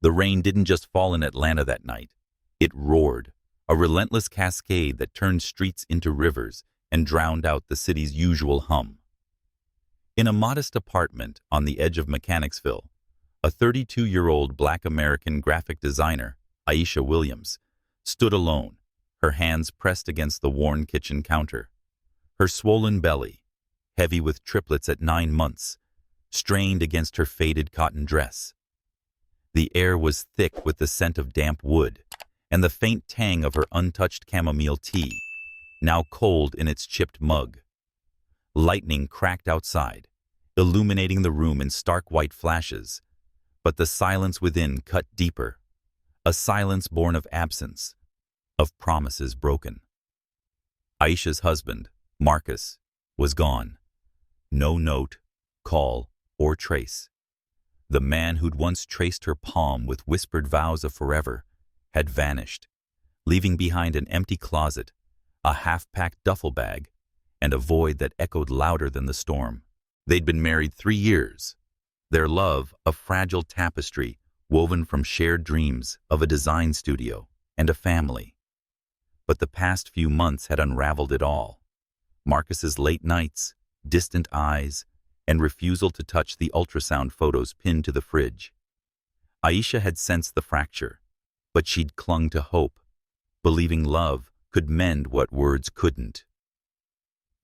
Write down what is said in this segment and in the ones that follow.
The rain didn't just fall in Atlanta that night. It roared, a relentless cascade that turned streets into rivers and drowned out the city's usual hum. In a modest apartment on the edge of Mechanicsville, a 32-year-old Black American graphic designer, Aisha Williams, stood alone, her hands pressed against the worn kitchen counter. Her swollen belly, heavy with triplets at 9 months, strained against her faded cotton dress. The air was thick with the scent of damp wood and the faint tang of her untouched chamomile tea, now cold in its chipped mug. Lightning cracked outside, illuminating the room in stark white flashes, but the silence within cut deeper, a silence born of absence, of promises broken. Aisha's husband, Marcus, was gone. No note, call, or trace. The man who'd once traced her palm with whispered vows of forever had vanished, leaving behind an empty closet, a half-packed duffel bag, and a void that echoed louder than the storm. They'd been married 3 years, their love a fragile tapestry woven from shared dreams of a design studio and a family. But the past few months had unraveled it all. Marcus's late nights, distant eyes, and refusal to touch the ultrasound photos pinned to the fridge. Aisha had sensed the fracture, but she'd clung to hope, believing love could mend what words couldn't.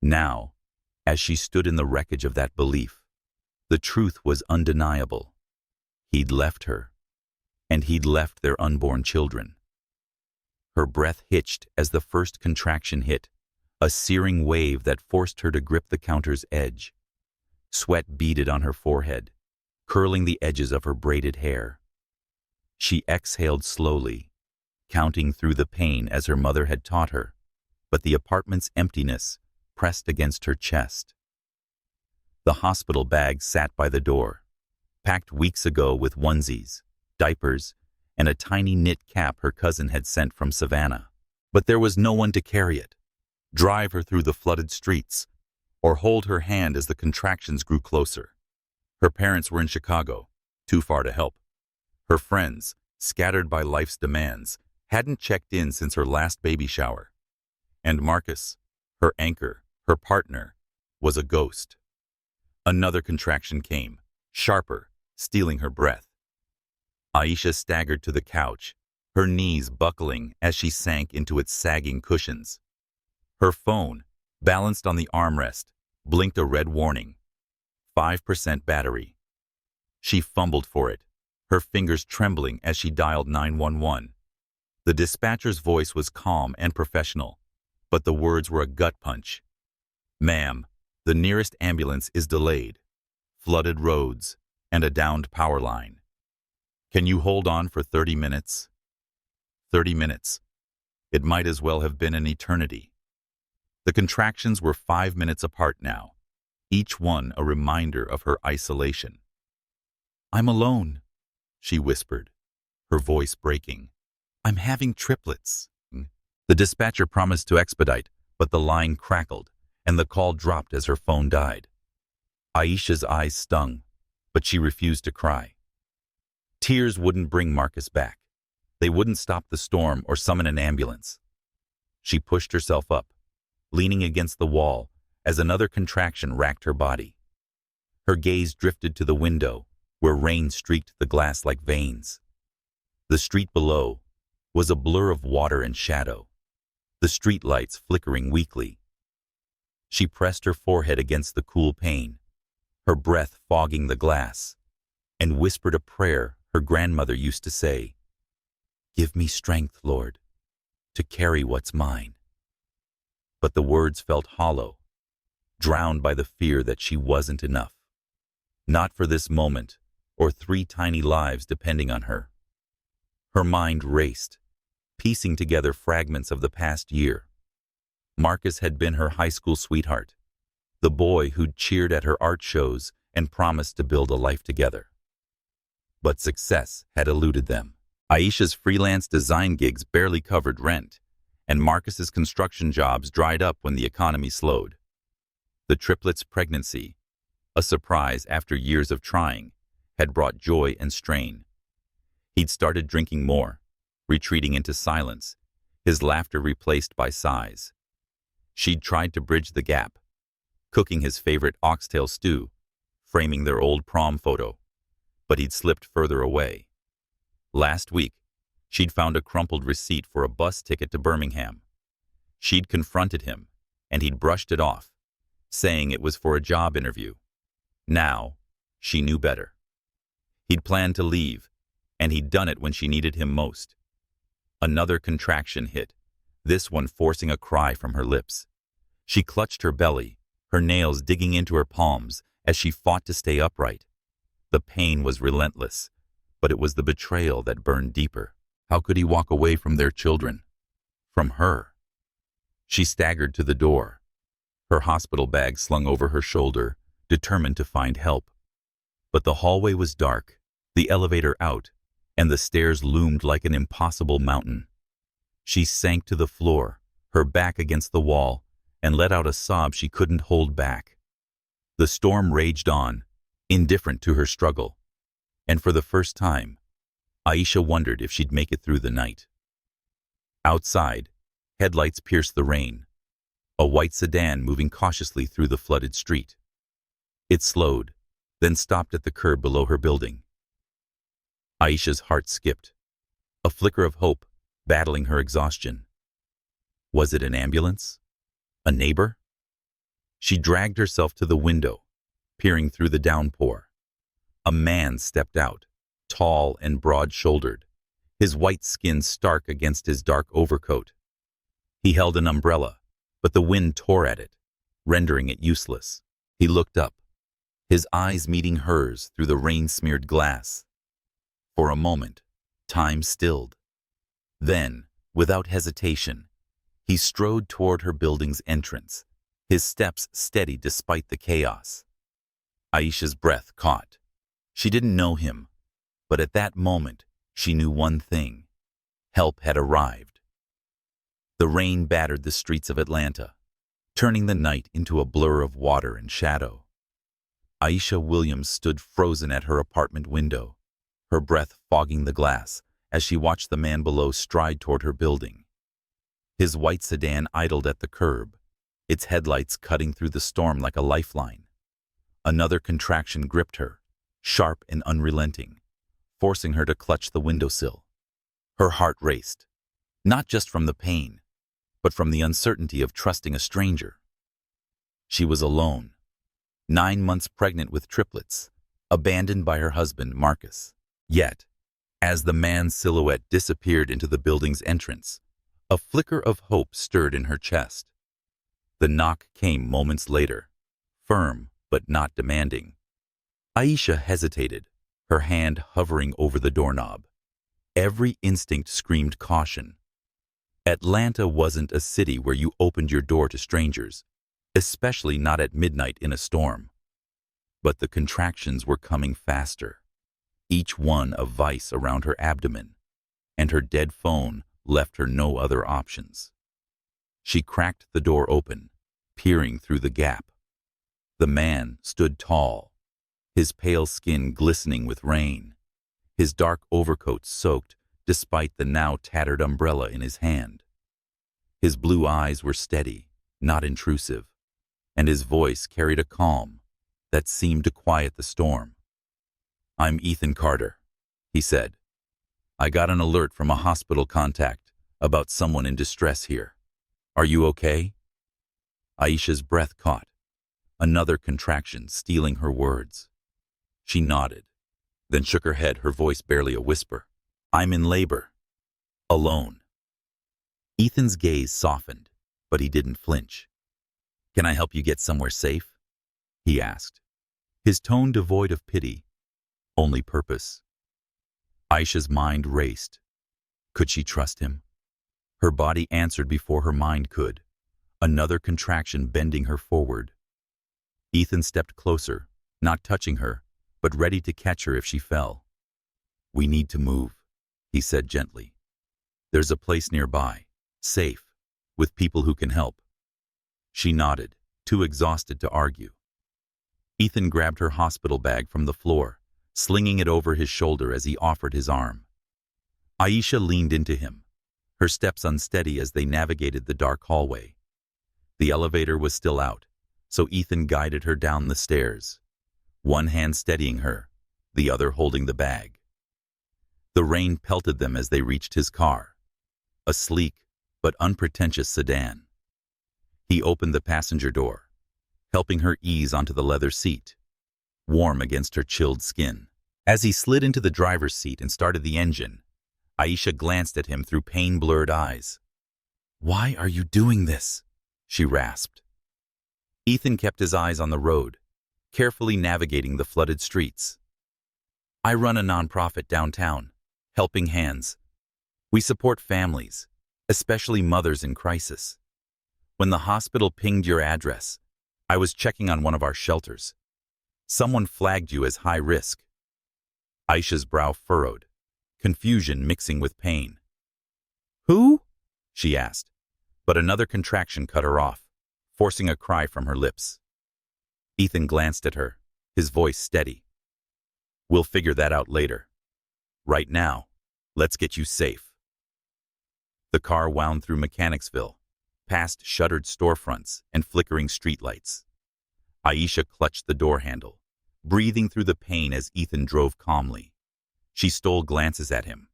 Now, as she stood in the wreckage of that belief, the truth was undeniable. He'd left her, and he'd left their unborn children. Her breath hitched as the first contraction hit, a searing wave that forced her to grip the counter's edge. Sweat beaded on her forehead, curling the edges of her braided hair. She exhaled slowly, counting through the pain as her mother had taught her, but the apartment's emptiness pressed against her chest. The hospital bag sat by the door, packed weeks ago with onesies, diapers, and a tiny knit cap her cousin had sent from Savannah. But there was no one to carry it, drive her through the flooded streets, or hold her hand as the contractions grew closer. Her parents were in Chicago, too far to help. Her friends, scattered by life's demands, hadn't checked in since her last baby shower. And Marcus, her anchor, her partner, was a ghost. Another contraction came, sharper, stealing her breath. Aisha staggered to the couch, her knees buckling as she sank into its sagging cushions. Her phone, balanced on the armrest, blinked a red warning. 5% battery. She fumbled for it, her fingers trembling as she dialed 911. The dispatcher's voice was calm and professional, but the words were a gut punch. "Ma'am, the nearest ambulance is delayed. Flooded roads and a downed power line. Can you hold on for 30 minutes? 30 minutes. It might as well have been an eternity. The contractions were 5 minutes apart now, each one a reminder of her isolation. "I'm alone," she whispered, her voice breaking. "I'm having triplets." The dispatcher promised to expedite, but the line crackled, and the call dropped as her phone died. Aisha's eyes stung, but she refused to cry. Tears wouldn't bring Marcus back. They wouldn't stop the storm or summon an ambulance. She pushed herself up, leaning against the wall as another contraction racked her body. Her gaze drifted to the window, where rain streaked the glass like veins. The street below was a blur of water and shadow, the street lights flickering weakly. She pressed her forehead against the cool pane, her breath fogging the glass, and whispered a prayer her grandmother used to say, "Give me strength, Lord, to carry what's mine." But the words felt hollow, drowned by the fear that she wasn't enough. Not for this moment, or 3 tiny lives depending on her. Her mind raced, piecing together fragments of the past year. Marcus had been her high school sweetheart, the boy who'd cheered at her art shows and promised to build a life together. But success had eluded them. Aisha's freelance design gigs barely covered rent, and Marcus's construction jobs dried up when the economy slowed. The triplets' pregnancy, a surprise after years of trying, had brought joy and strain. He'd started drinking more, retreating into silence, his laughter replaced by sighs. She'd tried to bridge the gap, cooking his favorite oxtail stew, framing their old prom photo, but he'd slipped further away. Last week, she'd found a crumpled receipt for a bus ticket to Birmingham. She'd confronted him, and he'd brushed it off, saying it was for a job interview. Now, she knew better. He'd planned to leave, and he'd done it when she needed him most. Another contraction hit, this one forcing a cry from her lips. She clutched her belly, her nails digging into her palms as she fought to stay upright. The pain was relentless, but it was the betrayal that burned deeper. How could he walk away from their children? From her? She staggered to the door, her hospital bag slung over her shoulder, determined to find help. But the hallway was dark, the elevator out, and the stairs loomed like an impossible mountain. She sank to the floor, her back against the wall, and let out a sob she couldn't hold back. The storm raged on, indifferent to her struggle, and for the first time, Aisha wondered if she'd make it through the night. Outside, headlights pierced the rain, a white sedan moving cautiously through the flooded street. It slowed, then stopped at the curb below her building. Aisha's heart skipped, a flicker of hope battling her exhaustion. Was it an ambulance? A neighbor? She dragged herself to the window, peering through the downpour. A man stepped out, tall and broad-shouldered, his white skin stark against his dark overcoat. He held an umbrella, but the wind tore at it, rendering it useless. He looked up, his eyes meeting hers through the rain-smeared glass. For a moment, time stilled. Then, without hesitation, he strode toward her building's entrance, his steps steady despite the chaos. Aisha's breath caught. She didn't know him, but at that moment, she knew one thing. Help had arrived. The rain battered the streets of Atlanta, turning the night into a blur of water and shadow. Aisha Williams stood frozen at her apartment window, her breath fogging the glass as she watched the man below stride toward her building. His white sedan idled at the curb, its headlights cutting through the storm like a lifeline. Another contraction gripped her, sharp and unrelenting, forcing her to clutch the windowsill. Her heart raced, not just from the pain, but from the uncertainty of trusting a stranger. She was alone, 9 months pregnant with triplets, abandoned by her husband, Marcus. Yet, as the man's silhouette disappeared into the building's entrance, a flicker of hope stirred in her chest. The knock came moments later, firm but not demanding. Aisha hesitated, her hand hovering over the doorknob. Every instinct screamed caution. Atlanta wasn't a city where you opened your door to strangers, especially not at midnight in a storm. But the contractions were coming faster, each one a vice around her abdomen, and her dead phone left her no other options. She cracked the door open, peering through the gap. The man stood tall, his pale skin glistening with rain, his dark overcoat soaked despite the now tattered umbrella in his hand. His blue eyes were steady, not intrusive, and his voice carried a calm that seemed to quiet the storm. "I'm Ethan Carter," he said. "I got an alert from a hospital contact about someone in distress here. Are you okay?" Aisha's breath caught, another contraction stealing her words. She nodded, then shook her head, her voice barely a whisper. "I'm in labor. Alone." Ethan's gaze softened, but he didn't flinch. "Can I help you get somewhere safe?" he asked, his tone devoid of pity, only purpose. Aisha's mind raced. Could she trust him? Her body answered before her mind could, another contraction bending her forward. Ethan stepped closer, not touching her, but ready to catch her if she fell. "We need to move," he said gently. "There's a place nearby, safe, with people who can help." She nodded, too exhausted to argue. Ethan grabbed her hospital bag from the floor, slinging it over his shoulder as he offered his arm. Aisha leaned into him, her steps unsteady as they navigated the dark hallway. The elevator was still out, so Ethan guided her down the stairs, one hand steadying her, the other holding the bag. The rain pelted them as they reached his car, a sleek but unpretentious sedan. He opened the passenger door, helping her ease onto the leather seat, warm against her chilled skin. As he slid into the driver's seat and started the engine, Aisha glanced at him through pain-blurred eyes. "Why are you doing this?" she rasped. Ethan kept his eyes on the road, carefully navigating the flooded streets. "I run a nonprofit downtown, Helping Hands. We support families, especially mothers in crisis. When the hospital pinged your address, I was checking on one of our shelters. Someone flagged you as high risk." Aisha's brow furrowed, confusion mixing with pain. "Who?" she asked, but another contraction cut her off, forcing a cry from her lips. Ethan glanced at her, his voice steady. "We'll figure that out later. Right now, let's get you safe." The car wound through Mechanicsville, past shuttered storefronts and flickering streetlights. Aisha clutched the door handle, breathing through the pain as Ethan drove calmly. She stole glances at him,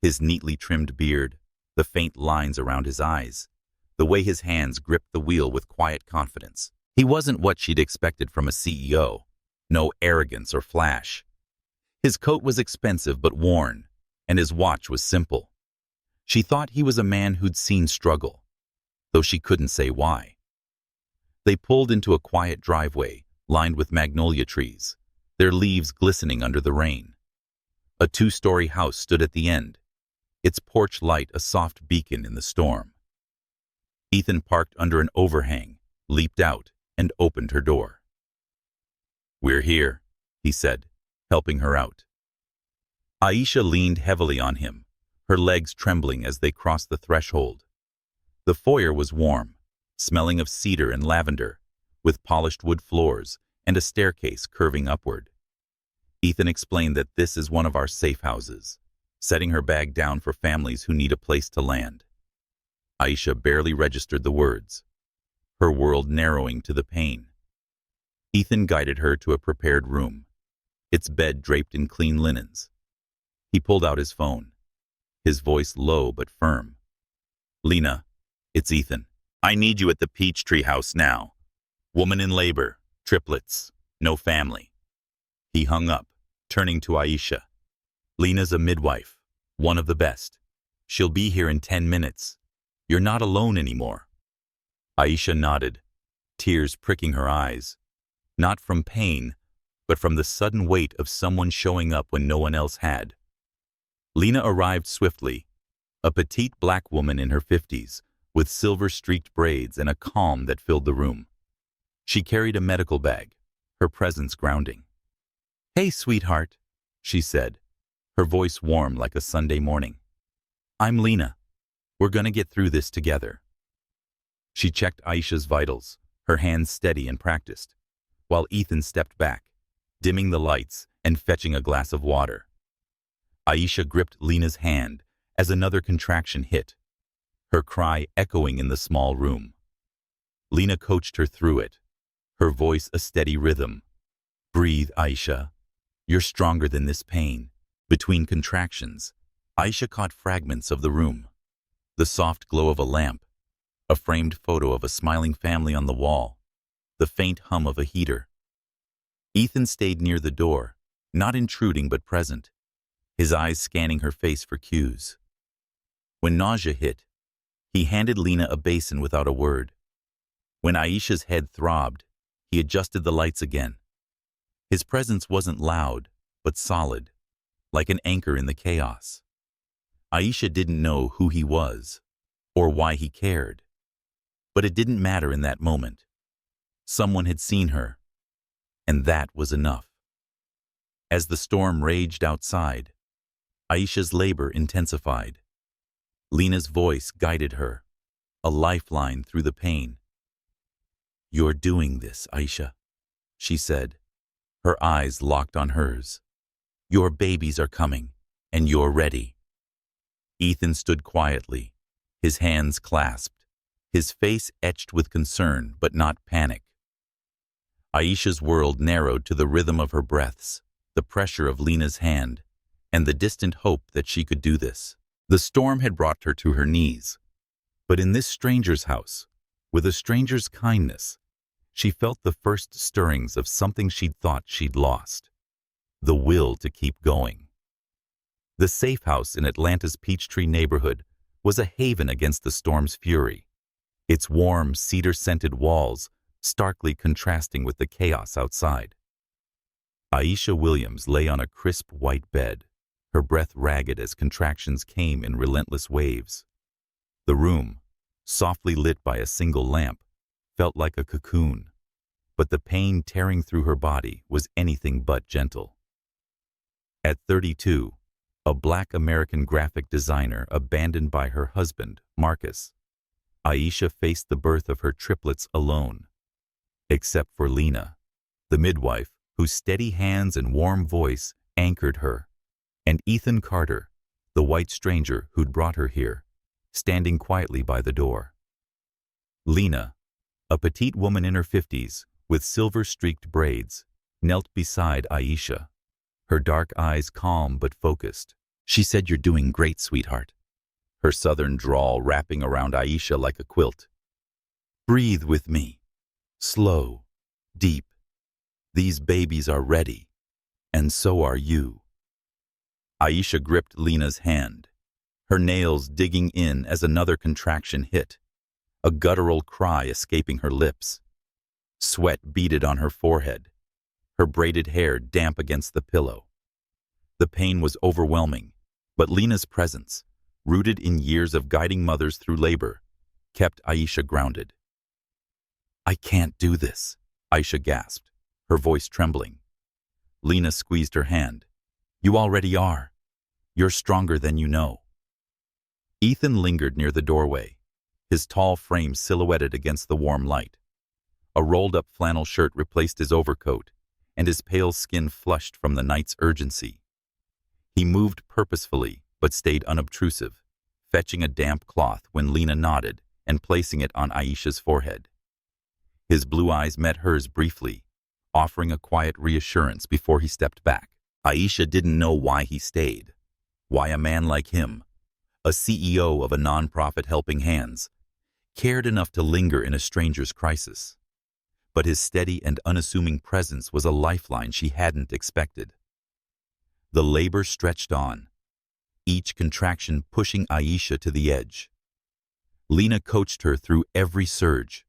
his neatly trimmed beard, the faint lines around his eyes, the way his hands gripped the wheel with quiet confidence. He wasn't what she'd expected from a CEO, no arrogance or flash. His coat was expensive but worn, and his watch was simple. She thought he was a man who'd seen struggle, though she couldn't say why. They pulled into a quiet driveway lined with magnolia trees, their leaves glistening under the rain. A two-story house stood at the end, its porch light a soft beacon in the storm. Ethan parked under an overhang, leaped out, and opened her door. "We're here," he said, helping her out. Aisha leaned heavily on him, her legs trembling as they crossed the threshold. The foyer was warm, smelling of cedar and lavender, with polished wood floors and a staircase curving upward. Ethan explained that this is one of our safe houses, setting her bag down for families who need a place to land. Aisha barely registered the words, her world narrowing to the pain. Ethan guided her to a prepared room, its bed draped in clean linens. He pulled out his phone, his voice low but firm. "Lena, it's Ethan. I need you at the Peachtree House now. Woman in labor, triplets, no family." He hung up, turning to Aisha. "Lena's a midwife, one of the best. She'll be here in 10 minutes. You're not alone anymore." Aisha nodded, tears pricking her eyes, not from pain, but from the sudden weight of someone showing up when no one else had. Lena arrived swiftly, a petite black woman in her 50s, with silver-streaked braids and a calm that filled the room. She carried a medical bag, her presence grounding. "Hey, sweetheart," she said, her voice warm like a Sunday morning. "I'm Lena. We're gonna get through this together." She checked Aisha's vitals, her hands steady and practiced, while Ethan stepped back, dimming the lights and fetching a glass of water. Aisha gripped Lena's hand as another contraction hit, her cry echoing in the small room. Lena coached her through it, her voice a steady rhythm. "Breathe, Aisha. You're stronger than this pain." Between contractions, Aisha caught fragments of the room. The soft glow of a lamp, a framed photo of a smiling family on the wall, the faint hum of a heater. Ethan stayed near the door, not intruding but present, his eyes scanning her face for cues. When nausea hit, he handed Lena a basin without a word. When Aisha's head throbbed, he adjusted the lights again. His presence wasn't loud, but solid, like an anchor in the chaos. Aisha didn't know who he was, or why he cared. But it didn't matter in that moment. Someone had seen her, and that was enough. As the storm raged outside, Aisha's labor intensified. Lena's voice guided her, a lifeline through the pain. "You're doing this, Aisha," she said, her eyes locked on hers. "Your babies are coming, and you're ready." Ethan stood quietly, his hands clasped, his face etched with concern but not panic. Aisha's world narrowed to the rhythm of her breaths, the pressure of Lena's hand, and the distant hope that she could do this. The storm had brought her to her knees, but in this stranger's house, with a stranger's kindness, she felt the first stirrings of something she'd thought she'd lost: the will to keep going. The safe house in Atlanta's Peachtree neighborhood was a haven against the storm's fury, its warm, cedar-scented walls starkly contrasting with the chaos outside. Aisha Williams lay on a crisp white bed, her breath ragged as contractions came in relentless waves. The room, softly lit by a single lamp, felt like a cocoon, but the pain tearing through her body was anything but gentle. At 32, a Black American graphic designer abandoned by her husband, Marcus, Aisha faced the birth of her triplets alone, except for Lena, the midwife whose steady hands and warm voice anchored her, and Ethan Carter, the white stranger who'd brought her here, standing quietly by the door. Lena, a petite woman in her 50s, with silver-streaked braids, knelt beside Aisha, her dark eyes calm but focused. "She said you're doing great, sweetheart," her southern drawl wrapping around Aisha like a quilt. "Breathe with me. Slow, deep. These babies are ready, and so are you." Aisha gripped Lena's hand, her nails digging in as another contraction hit, a guttural cry escaping her lips. Sweat beaded on her forehead, her braided hair damp against the pillow. The pain was overwhelming, but Lena's presence, rooted in years of guiding mothers through labor, kept Aisha grounded. "I can't do this," Aisha gasped, her voice trembling. Lena squeezed her hand. "You already are. You're stronger than you know." Ethan lingered near the doorway, his tall frame silhouetted against the warm light. A rolled-up flannel shirt replaced his overcoat, and his pale skin flushed from the night's urgency. He moved purposefully, but stayed unobtrusive, fetching a damp cloth when Lena nodded and placing it on Aisha's forehead. His blue eyes met hers briefly, offering a quiet reassurance before he stepped back. Aisha didn't know why he stayed, why a man like him, a CEO of a nonprofit Helping Hands, cared enough to linger in a stranger's crisis. But his steady and unassuming presence was a lifeline she hadn't expected. The labor stretched on, each contraction pushing Aisha to the edge. Lena coached her through every surge,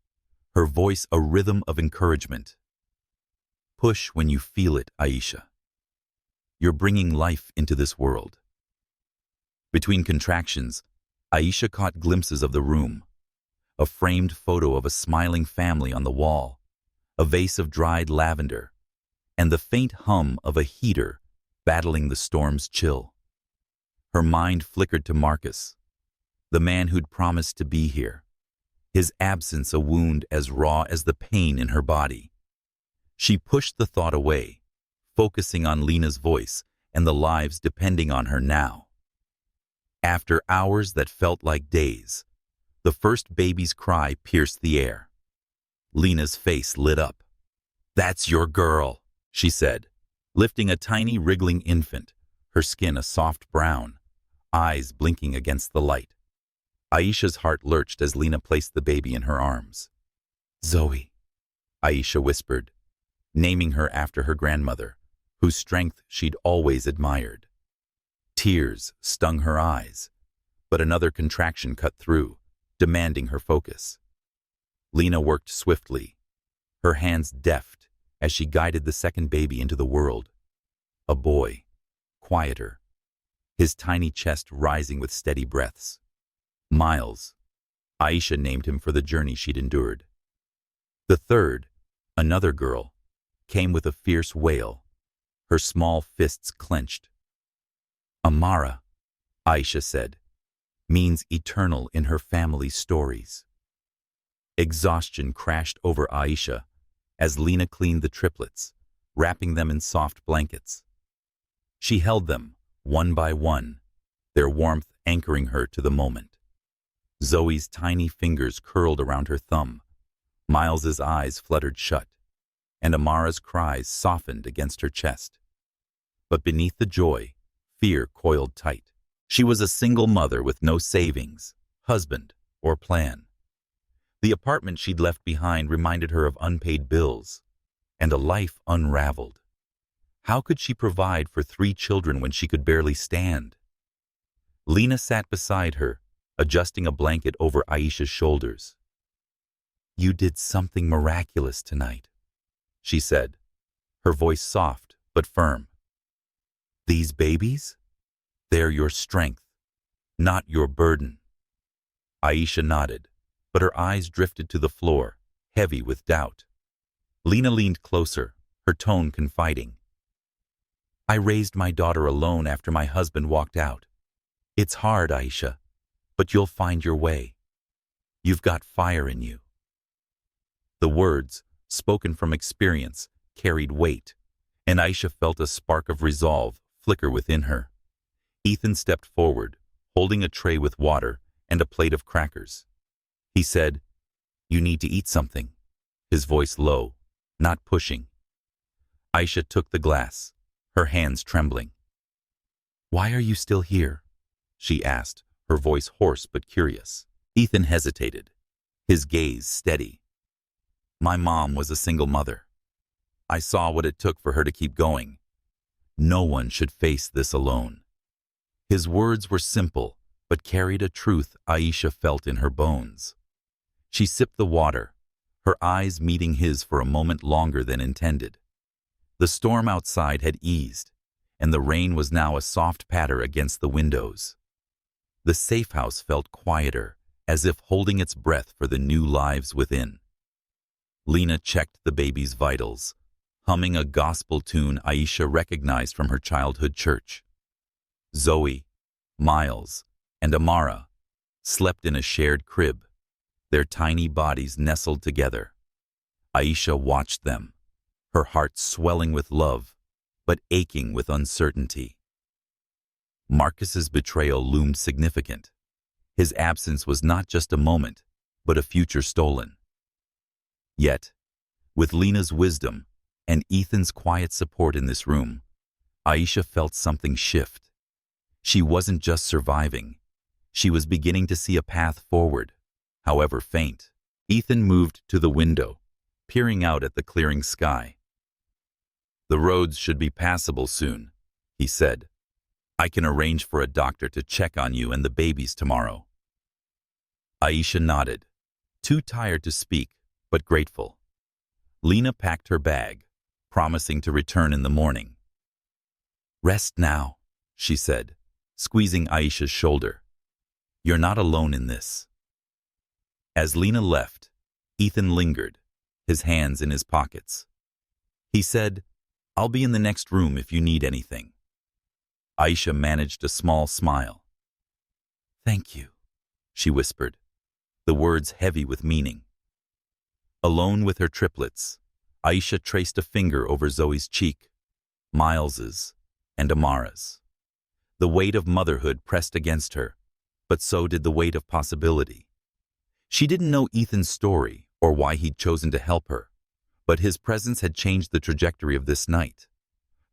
her voice a rhythm of encouragement. "Push when you feel it, Aisha. You're bringing life into this world." Between contractions, Aisha caught glimpses of the room, a framed photo of a smiling family on the wall, a vase of dried lavender, and the faint hum of a heater battling the storm's chill. Her mind flickered to Marcus, the man who'd promised to be here, his absence a wound as raw as the pain in her body. She pushed the thought away, focusing on Lena's voice and the lives depending on her now. After hours that felt like days, the first baby's cry pierced the air. Lena's face lit up. "That's your girl," she said, lifting a tiny wriggling infant, her skin a soft brown, eyes blinking against the light. Aisha's heart lurched as Lena placed the baby in her arms. "Zoe," Aisha whispered, naming her after her grandmother, whose strength she'd always admired. Tears stung her eyes, but another contraction cut through, demanding her focus. Lena worked swiftly, her hands deft as she guided the second baby into the world. A boy, quieter, his tiny chest rising with steady breaths. Miles, Aisha named him for the journey she'd endured. The third, another girl, came with a fierce wail, her small fists clenched. "Amara," Aisha said, "means eternal in her family's stories." Exhaustion crashed over Aisha as Lena cleaned the triplets, wrapping them in soft blankets. She held them, one by one, their warmth anchoring her to the moment. Zoe's tiny fingers curled around her thumb. Miles's eyes fluttered shut, and Amara's cries softened against her chest. But beneath the joy, fear coiled tight. She was a single mother with no savings, husband, or plan. The apartment she'd left behind reminded her of unpaid bills and a life unraveled. How could she provide for 3 children when she could barely stand? Lena sat beside her, adjusting a blanket over Aisha's shoulders. "You did something miraculous tonight," she said, her voice soft but firm. "These babies? They're your strength, not your burden." Aisha nodded, but her eyes drifted to the floor, heavy with doubt. Lena leaned closer, her tone confiding. "I raised my daughter alone after my husband walked out. It's hard, Aisha, but you'll find your way. You've got fire in you." The words, spoken from experience, carried weight, and Aisha felt a spark of resolve flicker within her. Ethan stepped forward, holding a tray with water and a plate of crackers. He said, "You need to eat something," his voice low, not pushing. Aisha took the glass, her hands trembling. "Why are you still here?" she asked, her voice hoarse but curious. Ethan hesitated, his gaze steady. "My mom was a single mother. I saw what it took for her to keep going. No one should face this alone." His words were simple, but carried a truth Aisha felt in her bones. She sipped the water, her eyes meeting his for a moment longer than intended. The storm outside had eased, and the rain was now a soft patter against the windows. The safe house felt quieter, as if holding its breath for the new lives within. Lena checked the baby's vitals, humming a gospel tune Aisha recognized from her childhood church. Zoe, Miles, and Amara slept in a shared crib, their tiny bodies nestled together. Aisha watched them, her heart swelling with love, but aching with uncertainty. Marcus's betrayal loomed significant. His absence was not just a moment, but a future stolen. Yet, with Lena's wisdom and Ethan's quiet support in this room, Aisha felt something shift. She wasn't just surviving. She was beginning to see a path forward, however faint. Ethan moved to the window, peering out at the clearing sky. "The roads should be passable soon," he said. "I can arrange for a doctor to check on you and the babies tomorrow." Aisha nodded, too tired to speak, but grateful. Lena packed her bag, promising to return in the morning. "Rest now," she said, squeezing Aisha's shoulder. "You're not alone in this." As Lena left, Ethan lingered, his hands in his pockets. He said, "I'll be in the next room if you need anything." Aisha managed a small smile. "Thank you," she whispered, the words heavy with meaning. Alone with her triplets, Aisha traced a finger over Zoe's cheek, Miles's, and Amara's. The weight of motherhood pressed against her, but so did the weight of possibility. She didn't know Ethan's story or why he'd chosen to help her, but his presence had changed the trajectory of this night.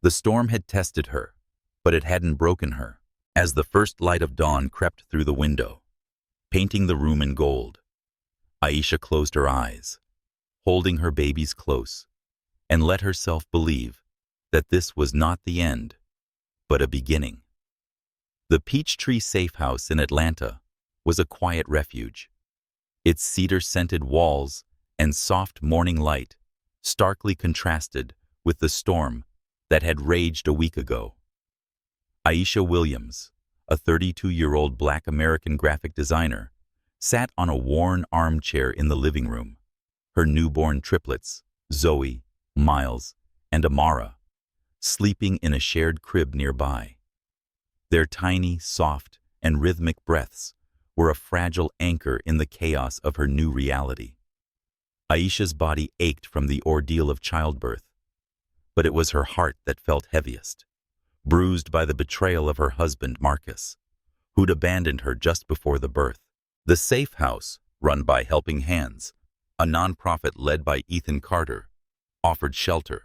The storm had tested her, but it hadn't broken her. As the first light of dawn crept through the window, painting the room in gold, Aisha closed her eyes, holding her babies close, and let herself believe that this was not the end, but a beginning. The Peachtree Safe House in Atlanta was a quiet refuge. Its cedar-scented walls and soft morning light starkly contrasted with the storm that had raged a week ago. Aisha Williams, a 32-year-old Black American graphic designer, sat on a worn armchair in the living room, her newborn triplets, Zoe, Miles, and Amara, sleeping in a shared crib nearby. Their tiny, soft, and rhythmic breaths were a fragile anchor in the chaos of her new reality. Aisha's body ached from the ordeal of childbirth, but it was her heart that felt heaviest, bruised by the betrayal of her husband, Marcus, who'd abandoned her just before the birth. The Safe House, run by Helping Hands, a nonprofit led by Ethan Carter, offered shelter.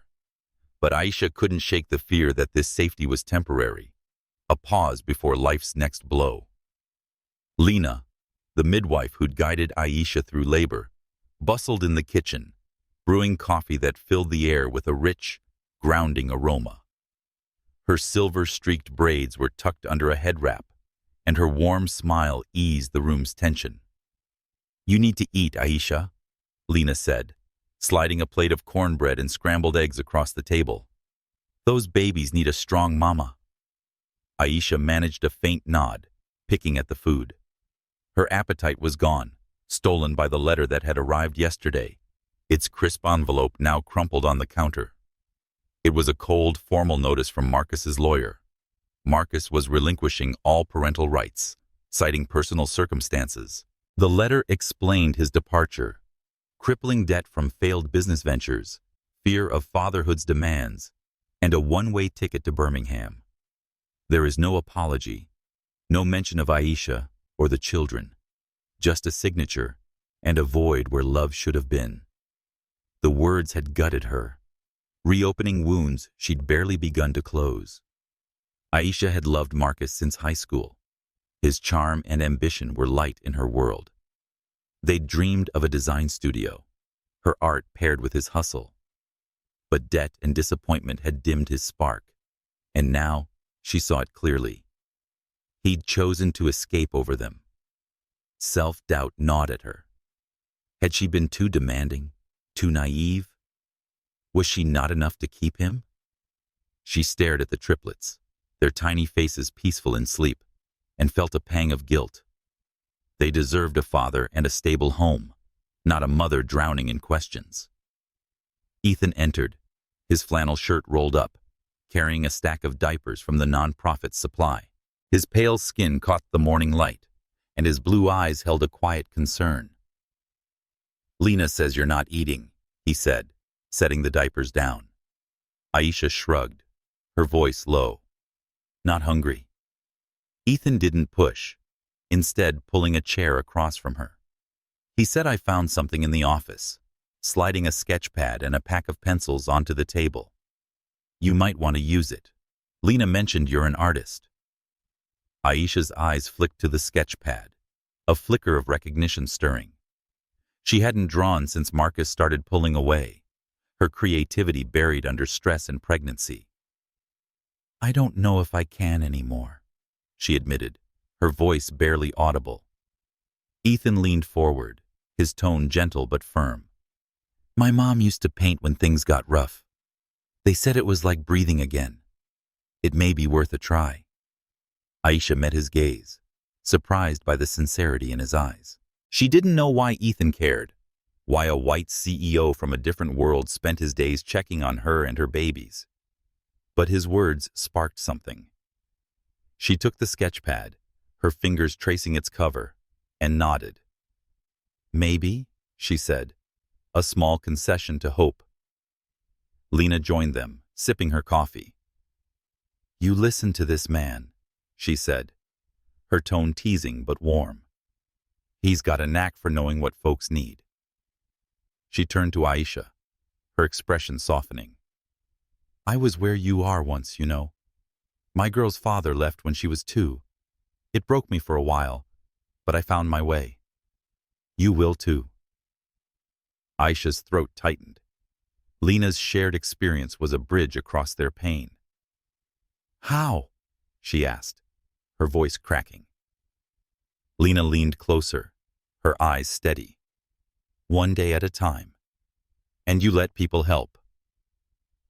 But Aisha couldn't shake the fear that this safety was temporary, a pause before life's next blow. Lena, the midwife who'd guided Aisha through labor, bustled in the kitchen, brewing coffee that filled the air with a rich, grounding aroma. Her silver-streaked braids were tucked under a head wrap, and her warm smile eased the room's tension. "You need to eat, Aisha," Lena said, sliding a plate of cornbread and scrambled eggs across the table. "Those babies need a strong mama." Aisha managed a faint nod, picking at the food. Her appetite was gone, stolen by the letter that had arrived yesterday, its crisp envelope now crumpled on the counter. It was a cold, formal notice from Marcus's lawyer. Marcus was relinquishing all parental rights, citing personal circumstances. The letter explained his departure: crippling debt from failed business ventures, fear of fatherhood's demands, and a one-way ticket to Birmingham. There is no apology, no mention of Aisha or the children, just a signature and a void where love should have been. The words had gutted her, reopening wounds she'd barely begun to close. Aisha had loved Marcus since high school. His charm and ambition were light in her world. They'd dreamed of a design studio, her art paired with his hustle. But debt and disappointment had dimmed his spark, and now she saw it clearly. He'd chosen to escape over them. Self-doubt gnawed at her. Had she been too demanding, too naive? Was she not enough to keep him? She stared at the triplets, their tiny faces peaceful in sleep, and felt a pang of guilt. They deserved a father and a stable home, not a mother drowning in questions. Ethan entered, his flannel shirt rolled up, carrying a stack of diapers from the nonprofit's supply. His pale skin caught the morning light, and his blue eyes held a quiet concern. "Lena says you're not eating," he said, setting the diapers down. Aisha shrugged, her voice low. "Not hungry." Ethan didn't push, instead pulling a chair across from her. He said, "I found something in the office," sliding a sketch pad and a pack of pencils onto the table. "You might want to use it. Lena mentioned you're an artist." Aisha's eyes flicked to the sketch pad, a flicker of recognition stirring. She hadn't drawn since Marcus started pulling away, her creativity buried under stress and pregnancy. "I don't know if I can anymore," she admitted, her voice barely audible. Ethan leaned forward, his tone gentle but firm. "My mom used to paint when things got rough. They said it was like breathing again. It may be worth a try." Aisha met his gaze, surprised by the sincerity in his eyes. She didn't know why Ethan cared, why a white CEO from a different world spent his days checking on her and her babies. But his words sparked something. She took the sketch pad, her fingers tracing its cover, and nodded. "Maybe," she said, a small concession to hope. Lena joined them, sipping her coffee. "You listen to this man," she said, her tone teasing but warm. "He's got a knack for knowing what folks need." She turned to Aisha, her expression softening. "I was where you are once, you know. My girl's father left when she was 2. It broke me for a while, but I found my way. You will too." Aisha's throat tightened. Lena's shared experience was a bridge across their pain. "How?" she asked, her voice cracking. Lena leaned closer, her eyes steady. "One day at a time. And you let people help.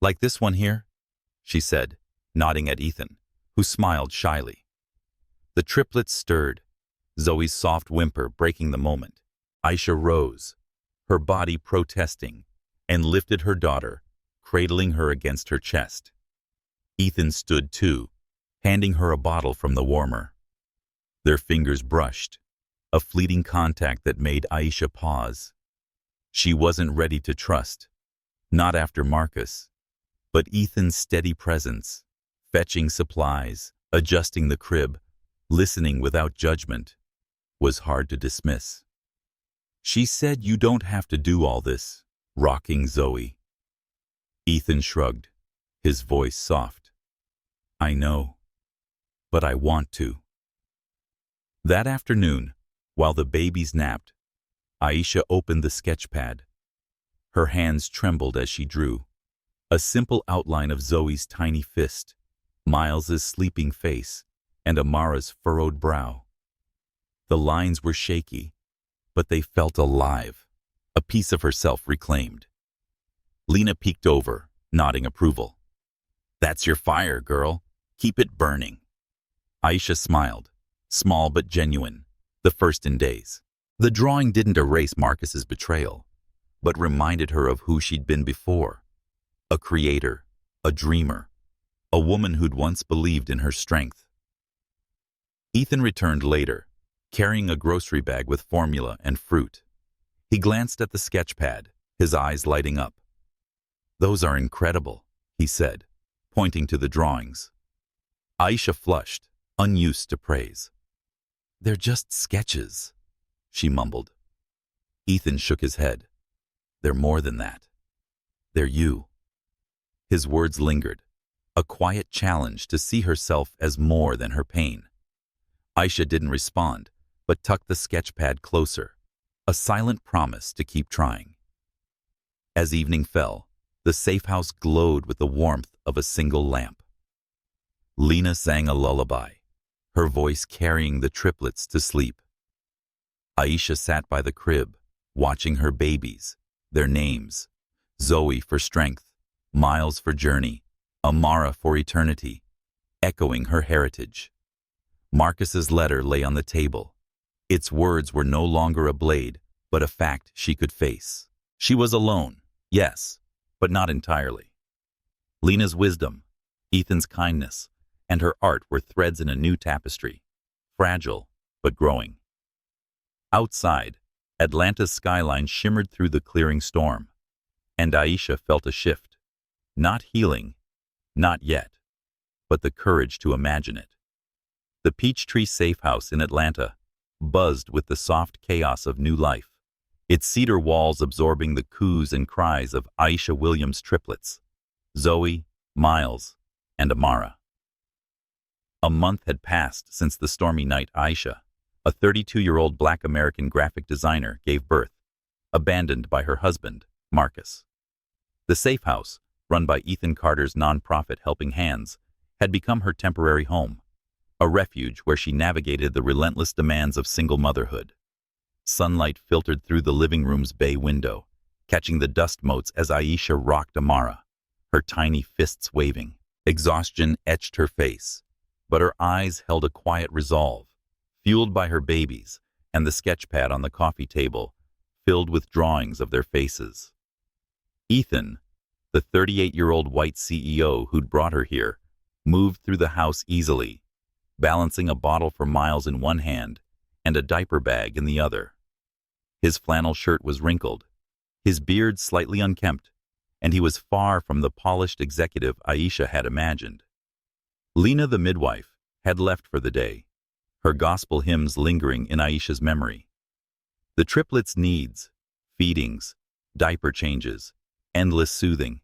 Like this one here," she said, nodding at Ethan, who smiled shyly. The triplets stirred, Zoe's soft whimper breaking the moment. Aisha rose, her body protesting, and lifted her daughter, cradling her against her chest. Ethan stood too, handing her a bottle from the warmer. Their fingers brushed, a fleeting contact that made Aisha pause. She wasn't ready to trust, not after Marcus, but Ethan's steady presence, fetching supplies, adjusting the crib, listening without judgment, was hard to dismiss. She said, "You don't have to do all this," rocking Zoe. Ethan shrugged, his voice soft. "I know, but I want to." That afternoon, while the babies napped, Aisha opened the sketchpad. Her hands trembled as she drew. A simple outline of Zoe's tiny fist, Miles's sleeping face, and Amara's furrowed brow. The lines were shaky, but they felt alive, a piece of herself reclaimed. Lena peeked over, nodding approval. "That's your fire, girl. Keep it burning." Aisha smiled, small but genuine, the first in days. The drawing didn't erase Marcus's betrayal, but reminded her of who she'd been before. A creator, a dreamer, a woman who'd once believed in her strength. Ethan returned later, carrying a grocery bag with formula and fruit. He glanced at the sketchpad, his eyes lighting up. "Those are incredible," he said, pointing to the drawings. Aisha flushed, unused to praise. "They're just sketches," she mumbled. Ethan shook his head. "They're more than that. They're you." His words lingered, a quiet challenge to see herself as more than her pain. Aisha didn't respond, but tucked the sketchpad closer, a silent promise to keep trying. As evening fell, the safe house glowed with the warmth of a single lamp. Lena sang a lullaby, her voice carrying the triplets to sleep. Aisha sat by the crib, watching her babies, their names, Zoe for strength, Miles for journey, Amara for eternity, echoing her heritage. Marcus's letter lay on the table. Its words were no longer a blade, but a fact she could face. She was alone, yes, but not entirely. Lena's wisdom, Ethan's kindness, and her art were threads in a new tapestry, fragile but growing. Outside, Atlanta's skyline shimmered through the clearing storm, and Aisha felt a shift. Not healing, not yet, but the courage to imagine it. The Peachtree Safe House in Atlanta buzzed with the soft chaos of new life, its cedar walls absorbing the coos and cries of Aisha Williams' triplets, Zoe, Miles, and Amara. A month had passed since the stormy night Aisha, a 32-year-old Black American graphic designer, gave birth, abandoned by her husband, Marcus. The safe house, run by Ethan Carter's nonprofit Helping Hands, had become her temporary home, a refuge where she navigated the relentless demands of single motherhood. Sunlight filtered through the living room's bay window, catching the dust motes as Aisha rocked Amara, her tiny fists waving. Exhaustion etched her face, but her eyes held a quiet resolve, fueled by her babies and the sketchpad on the coffee table, filled with drawings of their faces. Ethan, the 38-year-old white CEO who'd brought her here, moved through the house easily, balancing a bottle for Miles in one hand and a diaper bag in the other. His flannel shirt was wrinkled, his beard slightly unkempt, and he was far from the polished executive Aisha had imagined. Lena, the midwife, had left for the day, her gospel hymns lingering in Aisha's memory. The triplets' needs, feedings, diaper changes, endless soothing,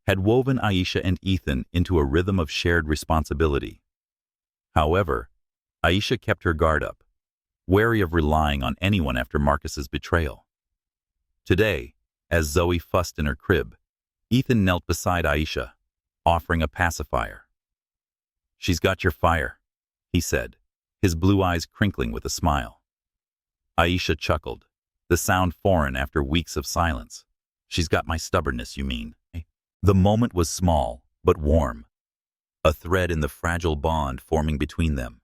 had woven Aisha and Ethan into a rhythm of shared responsibility. However, Aisha kept her guard up, wary of relying on anyone after Marcus's betrayal. Today, as Zoe fussed in her crib, Ethan knelt beside Aisha, offering a pacifier. "She's got your fire," he said, his blue eyes crinkling with a smile. Aisha chuckled, the sound foreign after weeks of silence. "She's got my stubbornness, you mean?" The moment was small, but warm, a thread in the fragile bond forming between them.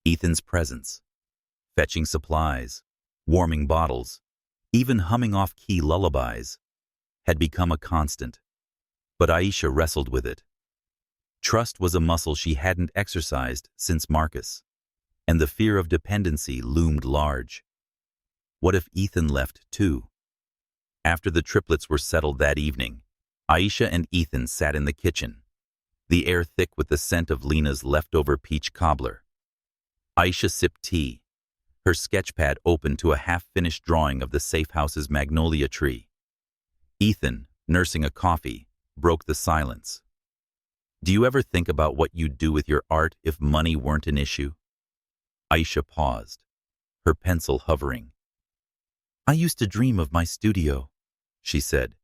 Ethan's presence, fetching supplies, warming bottles, even humming off-key lullabies, had become a constant, but Aisha wrestled with it. Trust was a muscle she hadn't exercised since Marcus, and the fear of dependency loomed large. What if Ethan left too? After the triplets were settled that evening, Aisha and Ethan sat in the kitchen, the air thick with the scent of Lena's leftover peach cobbler. Aisha sipped tea, her sketchpad open to a half-finished drawing of the safe house's magnolia tree. Ethan, nursing a coffee, broke the silence. Do you ever think about what you'd do with your art if money weren't an issue? Aisha paused, her pencil hovering. I used to dream of my studio, she said.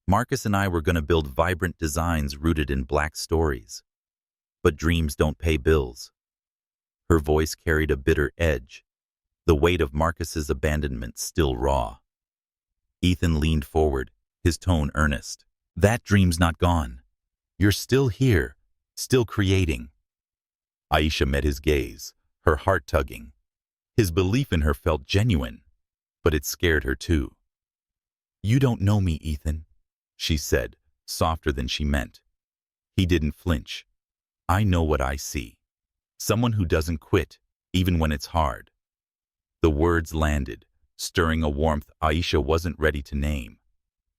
Marcus and I were going to build vibrant designs rooted in Black stories. But dreams don't pay bills. Her voice carried a bitter edge, the weight of Marcus's abandonment still raw. Ethan leaned forward, his tone earnest. That dream's not gone. You're still here, still creating. Aisha met his gaze, her heart tugging. His belief in her felt genuine, but it scared her too. You don't know me, Ethan, she said, softer than she meant. He didn't flinch. I know what I see. Someone who doesn't quit, even when it's hard. The words landed, stirring a warmth Aisha wasn't ready to name.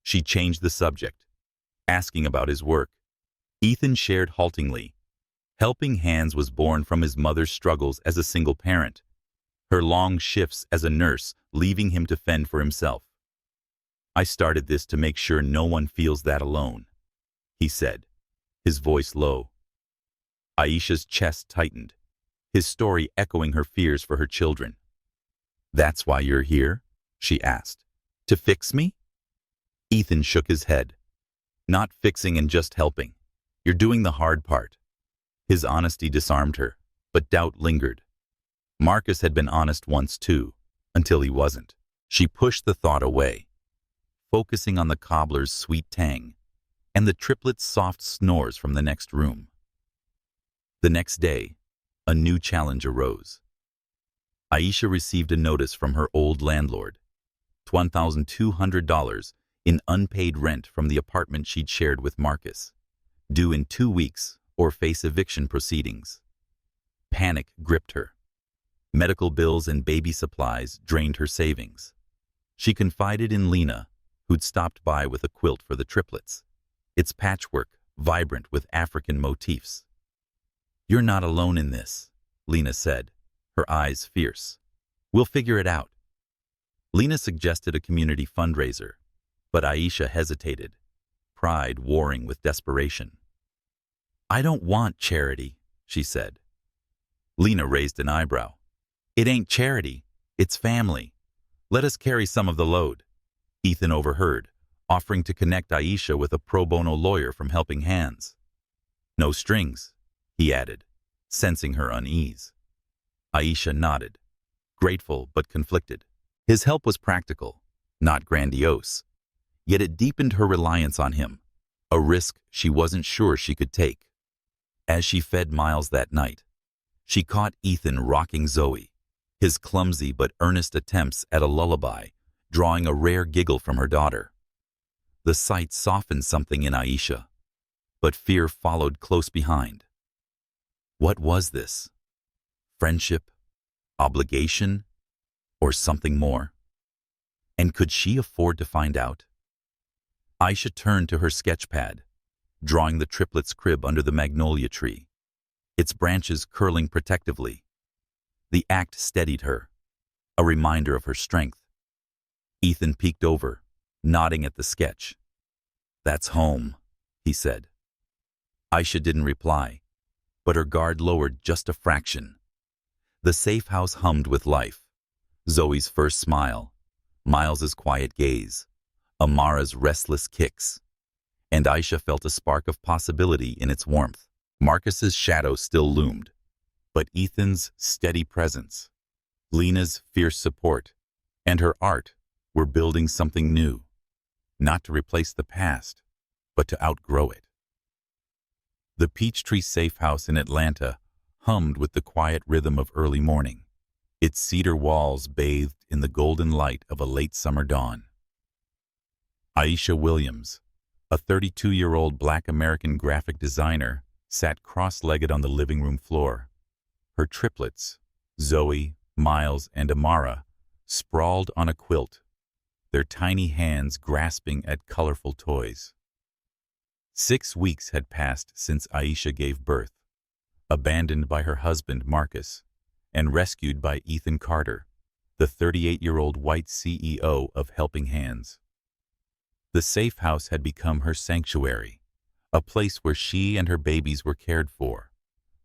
She changed the subject, asking about his work. Ethan shared haltingly. Helping Hands was born from his mother's struggles as a single parent, her long shifts as a nurse leaving him to fend for himself. I started this to make sure no one feels that alone, he said, his voice low. Aisha's chest tightened, his story echoing her fears for her children. That's why you're here? She asked. To fix me? Ethan shook his head. Not fixing and just helping. You're doing the hard part. His honesty disarmed her, but doubt lingered. Marcus had been honest once too, until he wasn't. She pushed the thought away, focusing on the cobbler's sweet tang and the triplets' soft snores from the next room. The next day, a new challenge arose. Aisha received a notice from her old landlord, $1,200 in unpaid rent from the apartment she'd shared with Marcus, due in 2 weeks or face eviction proceedings. Panic gripped her. Medical bills and baby supplies drained her savings. She confided in Lena, who'd stopped by with a quilt for the triplets, its patchwork vibrant with African motifs. You're not alone in this, Lena said, her eyes fierce. We'll figure it out. Lena suggested a community fundraiser, but Aisha hesitated, pride warring with desperation. I don't want charity, she said. Lena raised an eyebrow. It ain't charity, it's family. Let us carry some of the load. Ethan overheard, offering to connect Aisha with a pro bono lawyer from Helping Hands. No strings, he added, sensing her unease. Aisha nodded, grateful but conflicted. His help was practical, not grandiose, yet it deepened her reliance on him, a risk she wasn't sure she could take. As she fed Miles that night, she caught Ethan rocking Zoe, his clumsy but earnest attempts at a lullaby, drawing a rare giggle from her daughter. The sight softened something in Aisha, but fear followed close behind. What was this? Friendship? Obligation? Or something more? And could she afford to find out? Aisha turned to her sketchpad, drawing the triplets' crib under the magnolia tree, its branches curling protectively. The act steadied her, a reminder of her strength. Ethan peeked over, nodding at the sketch. That's home, he said. Aisha didn't reply, but her guard lowered just a fraction. The safe house hummed with life. Zoe's first smile, Miles's quiet gaze, Amara's restless kicks. And Aisha felt a spark of possibility in its warmth. Marcus's shadow still loomed, but Ethan's steady presence, Lena's fierce support, and her art were building something new, not to replace the past, but to outgrow it. The Peachtree Safe House in Atlanta hummed with the quiet rhythm of early morning, its cedar walls bathed in the golden light of a late summer dawn. Aisha Williams, a 32-year-old Black American graphic designer, sat cross-legged on the living room floor. Her triplets, Zoe, Miles, and Amara, sprawled on a quilt, their tiny hands grasping at colorful toys. 6 weeks had passed since Aisha gave birth, abandoned by her husband Marcus, and rescued by Ethan Carter, the 38-year-old white CEO of Helping Hands. The safe house had become her sanctuary, a place where she and her babies were cared for.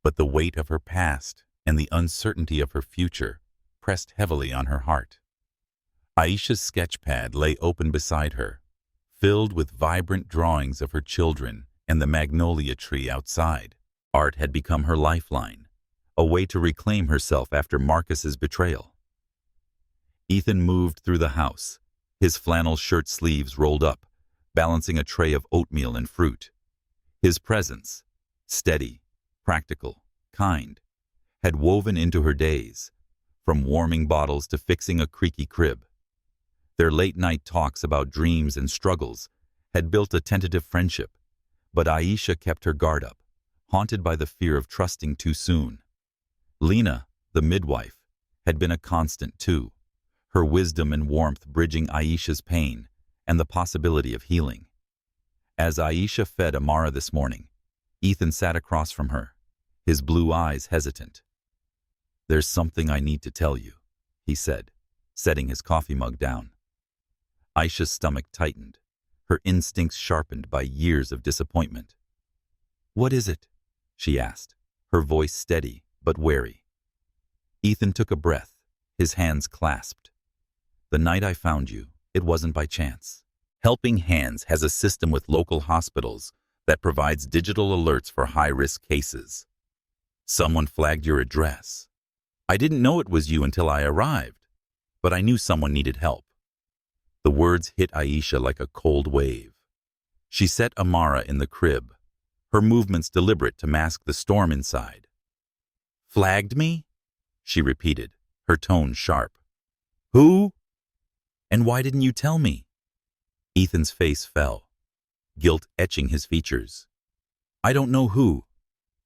But the weight of her past and the uncertainty of her future pressed heavily on her heart. Aisha's sketchpad lay open beside her, filled with vibrant drawings of her children and the magnolia tree outside. Art had become her lifeline, a way to reclaim herself after Marcus's betrayal. Ethan moved through the house, his flannel shirt sleeves rolled up, balancing a tray of oatmeal and fruit. His presence, steady, practical, kind, had woven into her days, from warming bottles to fixing a creaky crib. Their late-night talks about dreams and struggles had built a tentative friendship, but Aisha kept her guard up, haunted by the fear of trusting too soon. Lena, the midwife, had been a constant too, her wisdom and warmth bridging Aisha's pain and the possibility of healing. As Aisha fed Amara this morning, Ethan sat across from her, his blue eyes hesitant. "There's something I need to tell you," he said, setting his coffee mug down. Aisha's stomach tightened, her instincts sharpened by years of disappointment. "What is it?" she asked, her voice steady but wary. Ethan took a breath, his hands clasped. "The night I found you, it wasn't by chance. Helping Hands has a system with local hospitals that provides digital alerts for high-risk cases. Someone flagged your address. I didn't know it was you until I arrived, but I knew someone needed help." The words hit Aisha like a cold wave. She set Amara in the crib, her movements deliberate to mask the storm inside. "Flagged me?" she repeated, her tone sharp. "Who? And why didn't you tell me?" Ethan's face fell, guilt etching his features. "I don't know who.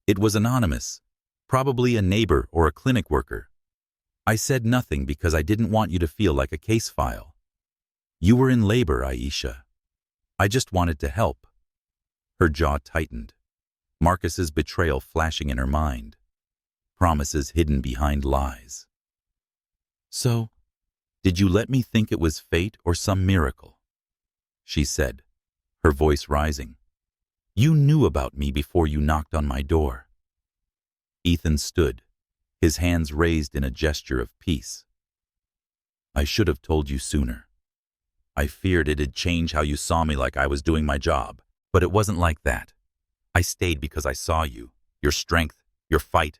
It was anonymous, probably a neighbor or a clinic worker. I said nothing because I didn't want you to feel like a case file. You were in labor, Aisha. I just wanted to help." Her jaw tightened, Marcus's betrayal flashing in her mind, promises hidden behind lies. "So, did you let me think it was fate or some miracle?" she said, her voice rising. "You knew about me before you knocked on my door." Ethan stood, his hands raised in a gesture of peace. "I should have told you sooner. I feared it'd change how you saw me, like I was doing my job, but it wasn't like that. I stayed because I saw you, your strength, your fight."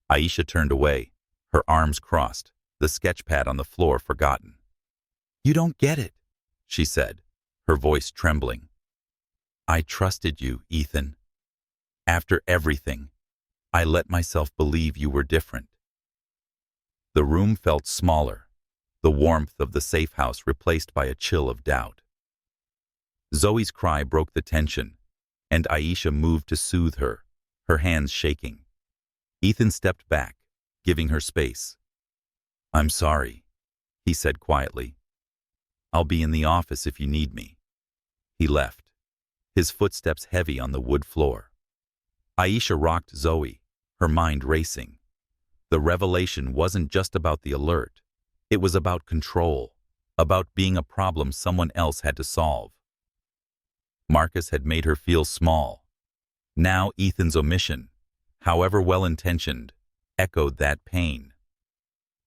Aisha turned away, her arms crossed, the sketchpad on the floor forgotten. "You don't get it," she said, her voice trembling. "I trusted you, Ethan. After everything, I let myself believe you were different." The room felt smaller, the warmth of the safe house replaced by a chill of doubt. Zoe's cry broke the tension, and Aisha moved to soothe her, her hands shaking. Ethan stepped back, giving her space. "I'm sorry," he said quietly. "I'll be in the office if you need me." He left, his footsteps heavy on the wood floor. Aisha rocked Zoe, her mind racing. The revelation wasn't just about the alert. It was about control, about being a problem someone else had to solve. Marcus had made her feel small. Now Ethan's omission, however well-intentioned, echoed that pain.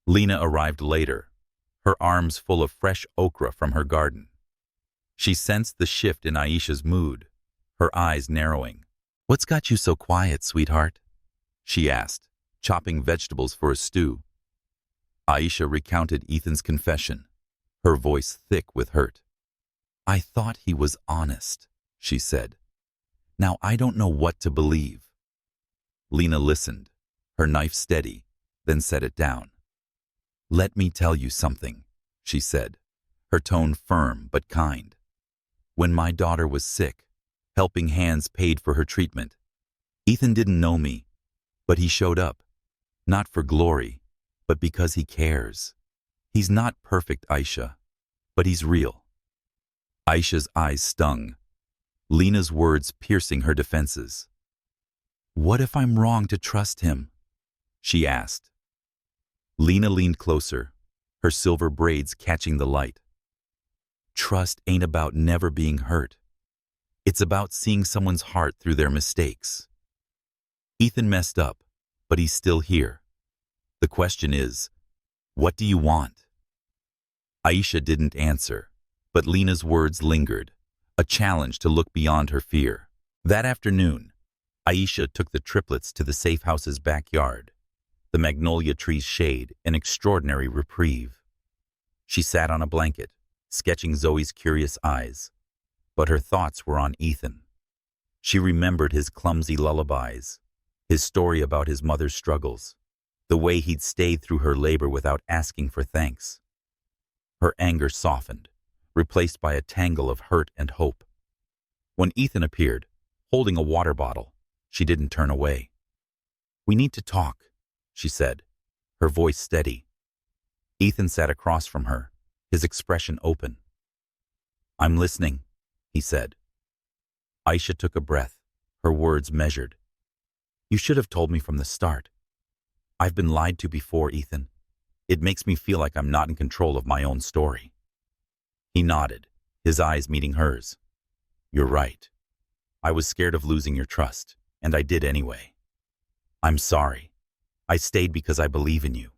Lena arrived later, her arms full of fresh okra from her garden. She sensed the shift in Aisha's mood, her eyes narrowing. "What's got you so quiet, sweetheart?" she asked, chopping vegetables for a stew. Aisha recounted Ethan's confession, her voice thick with hurt. "I thought he was honest," she said. "Now I don't know what to believe." Lena listened, her knife steady, then set it down. "Let me tell you something," she said, her tone firm but kind. "When my daughter was sick, Helping Hands paid for her treatment. Ethan didn't know me, but he showed up, not for glory, but because he cares. He's not perfect, Aisha, but he's real." Aisha's eyes stung, Lena's words piercing her defenses. "What if I'm wrong to trust him?" she asked, Lena leaned closer, her silver braids catching the light. Trust ain't about never being hurt. It's about seeing someone's heart through their mistakes. Ethan messed up, but he's still here. The question is, what do you want? Aisha didn't answer, but Lena's words lingered, a challenge to look beyond her fear. That afternoon, Aisha took the triplets to the safe house's backyard, the magnolia tree's shade an extraordinary reprieve. She sat on a blanket, sketching Zoe's curious eyes, but her thoughts were on Ethan. She remembered his clumsy lullabies, his story about his mother's struggles, the way he'd stayed through her labor without asking for thanks. Her anger softened, replaced by a tangle of hurt and hope. When Ethan appeared, holding a water bottle, she didn't turn away. "We need to talk," she said, her voice steady. Ethan sat across from her, his expression open. "I'm listening," he said. Aisha took a breath, her words measured. "You should have told me from the start. I've been lied to before, Ethan. It makes me feel like I'm not in control of my own story." He nodded, his eyes meeting hers. "You're right. I was scared of losing your trust, and I did anyway. I'm sorry. I stayed because I believe in you,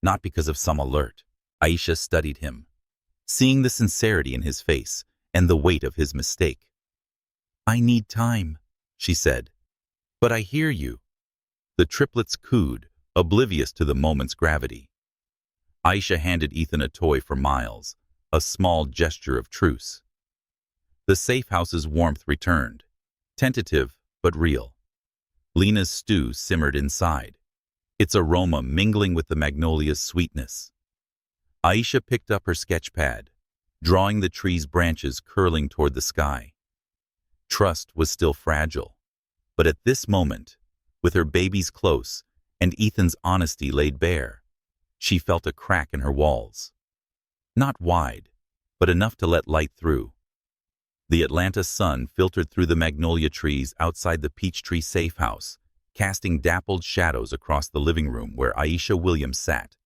not because of some alert." Aisha studied him, seeing the sincerity in his face and the weight of his mistake. "I need time," she said. "But I hear you." The triplets cooed, oblivious to the moment's gravity. Aisha handed Ethan a toy for Miles, a small gesture of truce. The safe house's warmth returned, tentative but real. Lena's stew simmered inside, its aroma mingling with the magnolia's sweetness. Aisha picked up her sketch pad, drawing the tree's branches curling toward the sky. Trust was still fragile, but at this moment, with her babies close and Ethan's honesty laid bare, she felt a crack in her walls. Not wide, but enough to let light through. The Atlanta sun filtered through the magnolia trees outside the Peachtree safe house, casting dappled shadows across the living room where Aisha Williams sat,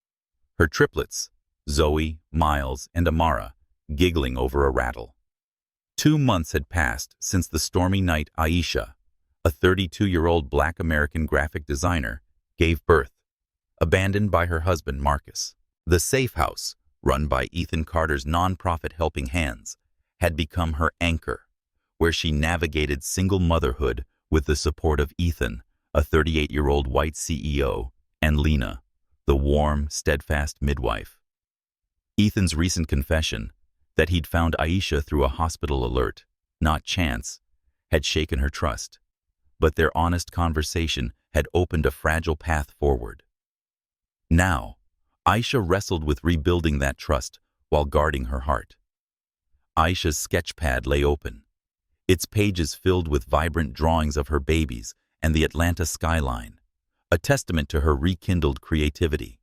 her triplets, Zoe, Miles, and Amara, giggling over a rattle. 2 months had passed since the stormy night Aisha, a 32-year-old Black American graphic designer, gave birth, abandoned by her husband Marcus. The safe house, run by Ethan Carter's nonprofit Helping Hands, had become her anchor, where she navigated single motherhood with the support of Ethan, a 38-year-old white CEO, and Lena, the warm, steadfast midwife. Ethan's recent confession, that he'd found Aisha through a hospital alert, not chance, had shaken her trust, but their honest conversation had opened a fragile path forward. Now, Aisha wrestled with rebuilding that trust while guarding her heart. Aisha's sketch pad lay open, its pages filled with vibrant drawings of her babies and the Atlanta skyline, a testament to her rekindled creativity.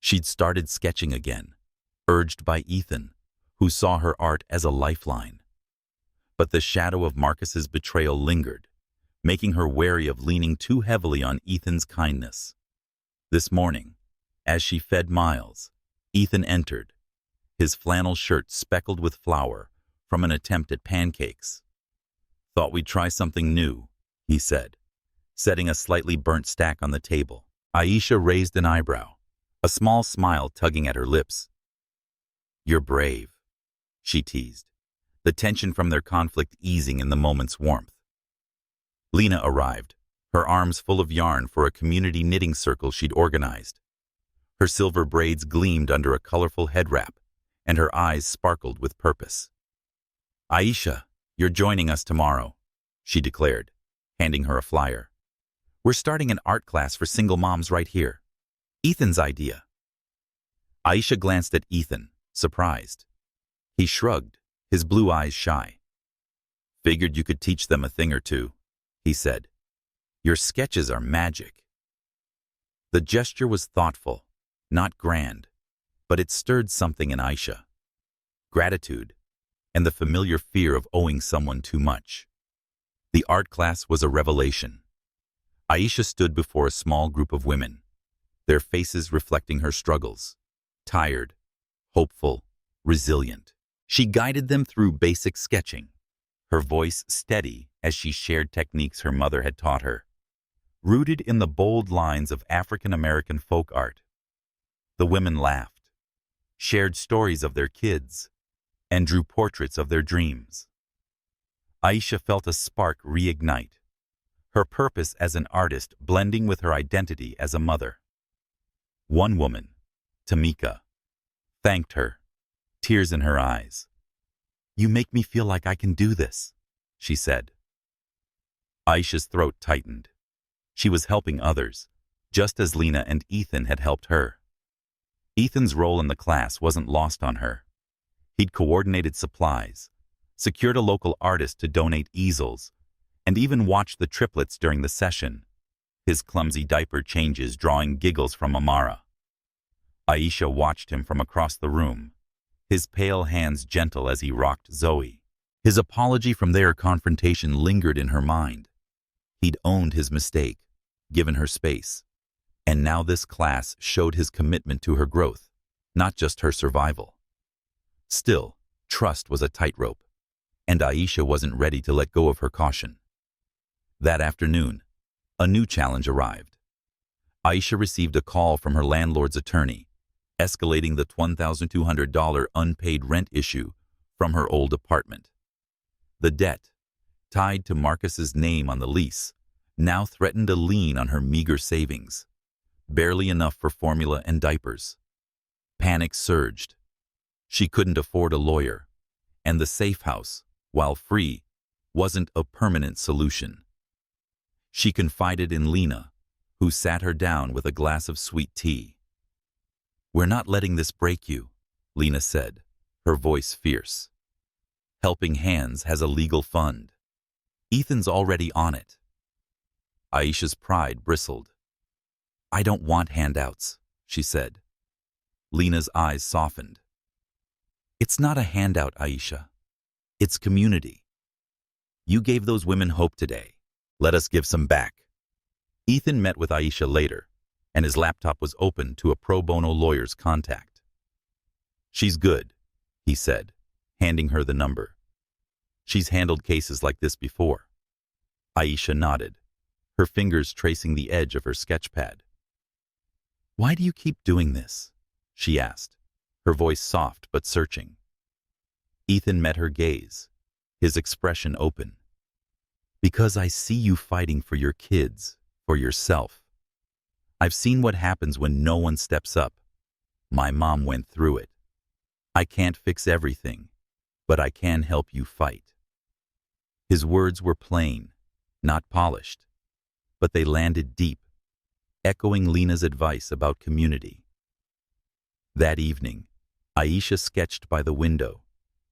She'd started sketching again, urged by Ethan, who saw her art as a lifeline. But the shadow of Marcus's betrayal lingered, making her wary of leaning too heavily on Ethan's kindness. This morning, as she fed Miles, Ethan entered, his flannel shirt speckled with flour from an attempt at pancakes. "Thought we'd try something new," he said, setting a slightly burnt stack on the table. Aisha raised an eyebrow, a small smile tugging at her lips. "You're brave," she teased, the tension from their conflict easing in the moment's warmth. Lena arrived, her arms full of yarn for a community knitting circle she'd organized. Her silver braids gleamed under a colorful head wrap, and her eyes sparkled with purpose. "Aisha, you're joining us tomorrow," she declared, handing her a flyer. "We're starting an art class for single moms right here. Ethan's idea." Aisha glanced at Ethan, surprised. He shrugged, his blue eyes shy. "Figured you could teach them a thing or two," he said. "Your sketches are magic." The gesture was thoughtful, not grand, but it stirred something in Aisha. Gratitude, and the familiar fear of owing someone too much. The art class was a revelation. Aisha stood before a small group of women, their faces reflecting her struggles. Tired, hopeful, resilient. She guided them through basic sketching, her voice steady as she shared techniques her mother had taught her, rooted in the bold lines of African American folk art. The women laughed, shared stories of their kids, and drew portraits of their dreams. Aisha felt a spark reignite, her purpose as an artist blending with her identity as a mother. One woman, Tamika, thanked her, tears in her eyes. "You make me feel like I can do this," she said. Aisha's throat tightened. She was helping others, just as Lena and Ethan had helped her. Ethan's role in the class wasn't lost on her. He'd coordinated supplies, secured a local artist to donate easels, and even watched the triplets during the session, his clumsy diaper changes drawing giggles from Amara. Aisha watched him from across the room, his pale hands gentle as he rocked Zoe. His apology from their confrontation lingered in her mind. He'd owned his mistake, given her space, and now this class showed his commitment to her growth, not just her survival. Still, trust was a tightrope, and Aisha wasn't ready to let go of her caution. That afternoon, a new challenge arrived. Aisha received a call from her landlord's attorney, escalating the $1,200 unpaid rent issue from her old apartment. The debt, tied to Marcus's name on the lease, now threatened a lien on her meager savings, barely enough for formula and diapers. Panic surged. She couldn't afford a lawyer, and the safe house, while free, wasn't a permanent solution. She confided in Lena, who sat her down with a glass of sweet tea. "We're not letting this break you," Lena said, her voice fierce. "Helping Hands has a legal fund. Ethan's already on it." Aisha's pride bristled. "I don't want handouts," she said. Lena's eyes softened. "It's not a handout, Aisha. It's community. You gave those women hope today. Let us give some back." Ethan met with Aisha later, and his laptop was open to a pro bono lawyer's contact. "She's good," he said, handing her the number. "She's handled cases like this before." Aisha nodded, her fingers tracing the edge of her sketchpad. "Why do you keep doing this?" she asked, her voice soft but searching. Ethan met her gaze, his expression open. "Because I see you fighting for your kids, for yourself. I've seen what happens when no one steps up. My mom went through it. I can't fix everything, but I can help you fight." His words were plain, not polished, but they landed deep, echoing Lena's advice about community. That evening, Aisha sketched by the window,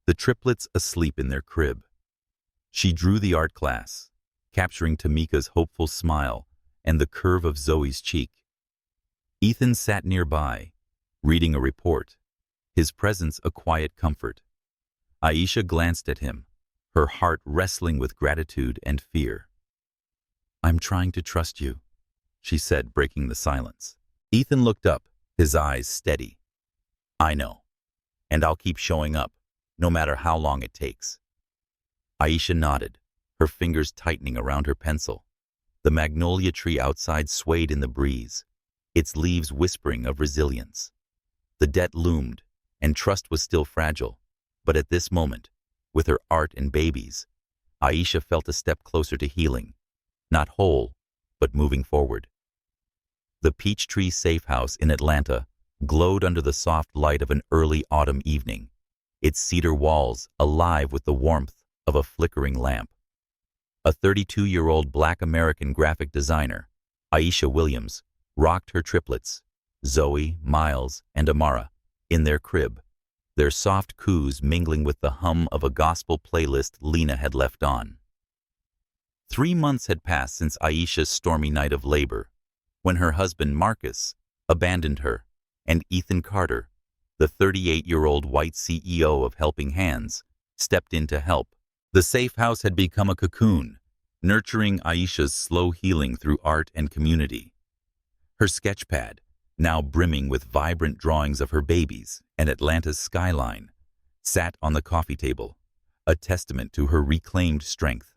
the triplets asleep in their crib. She drew the art class, capturing Tamika's hopeful smile and the curve of Zoe's cheek. Ethan sat nearby, reading a report, his presence a quiet comfort. Aisha glanced at him, her heart wrestling with gratitude and fear. "I'm trying to trust you," she said, breaking the silence. Ethan looked up, his eyes steady. "I know, and I'll keep showing up, no matter how long it takes." Aisha nodded, her fingers tightening around her pencil. The magnolia tree outside swayed in the breeze, its leaves whispering of resilience. The debt loomed, and trust was still fragile, but at this moment, with her art and babies, Aisha felt a step closer to healing, not whole, but moving forward. The Peachtree Safe House in Atlanta glowed under the soft light of an early autumn evening, its cedar walls alive with the warmth of a flickering lamp. A 32-year-old Black American graphic designer, Aisha Williams, rocked her triplets, Zoe, Miles, and Amara, in their crib, their soft coos mingling with the hum of a gospel playlist Lena had left on. 3 months had passed since Aisha's stormy night of labor, when her husband Marcus abandoned her, and Ethan Carter, the 38-year-old white CEO of Helping Hands, stepped in to help. The safe house had become a cocoon, nurturing Aisha's slow healing through art and community. Her sketchpad, now brimming with vibrant drawings of her babies and Atlanta's skyline, sat on the coffee table, a testament to her reclaimed strength.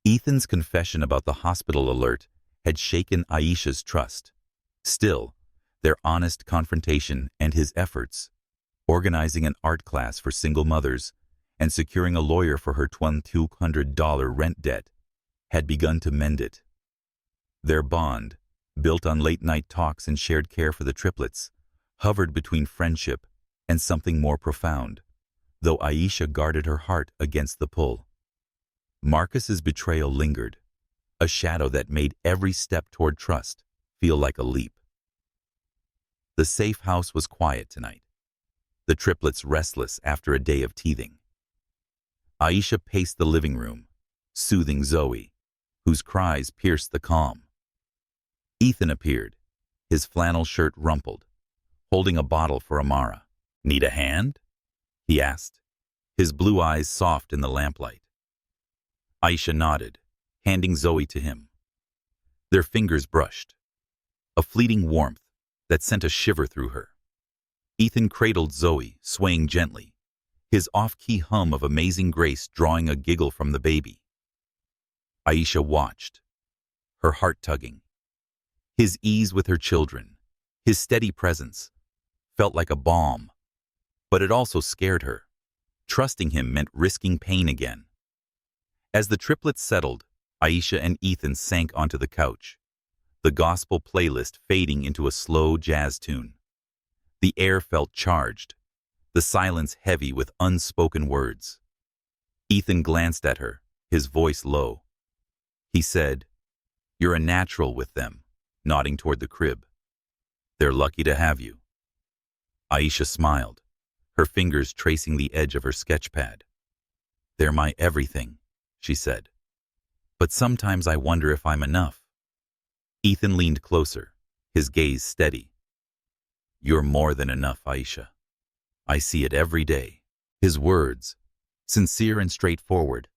Ethan's confession about the hospital alert had shaken Aisha's trust. Still, their honest confrontation and his efforts, organizing an art class for single mothers and securing a lawyer for her $200 rent debt, had begun to mend it. Their bond, built on late-night talks and shared care for the triplets, hovered between friendship and something more profound, though Aisha guarded her heart against the pull. Marcus's betrayal lingered, a shadow that made every step toward trust feel like a leap. The safe house was quiet tonight, the triplets restless after a day of teething. Aisha paced the living room, soothing Zoe, whose cries pierced the calm. Ethan appeared, his flannel shirt rumpled, holding a bottle for Amara. "Need a hand?" he asked, his blue eyes soft in the lamplight. Aisha nodded, handing Zoe to him. Their fingers brushed, a fleeting warmth that sent a shiver through her. Ethan cradled Zoe, swaying gently, his off-key hum of Amazing Grace drawing a giggle from the baby. Aisha watched, her heart tugging. His ease with her children, his steady presence, felt like a balm, but it also scared her. Trusting him meant risking pain again. As the triplets settled, Aisha and Ethan sank onto the couch, the gospel playlist fading into a slow jazz tune. The air felt charged, the silence heavy with unspoken words. Ethan glanced at her, his voice low. He said, "You're a natural with them," nodding toward the crib. "They're lucky to have you." Aisha smiled, her fingers tracing the edge of her sketchpad. "They're my everything," she said. "But sometimes I wonder if I'm enough." Ethan leaned closer, his gaze steady. "You're more than enough, Aisha. I see it every day." His words, sincere and straightforward,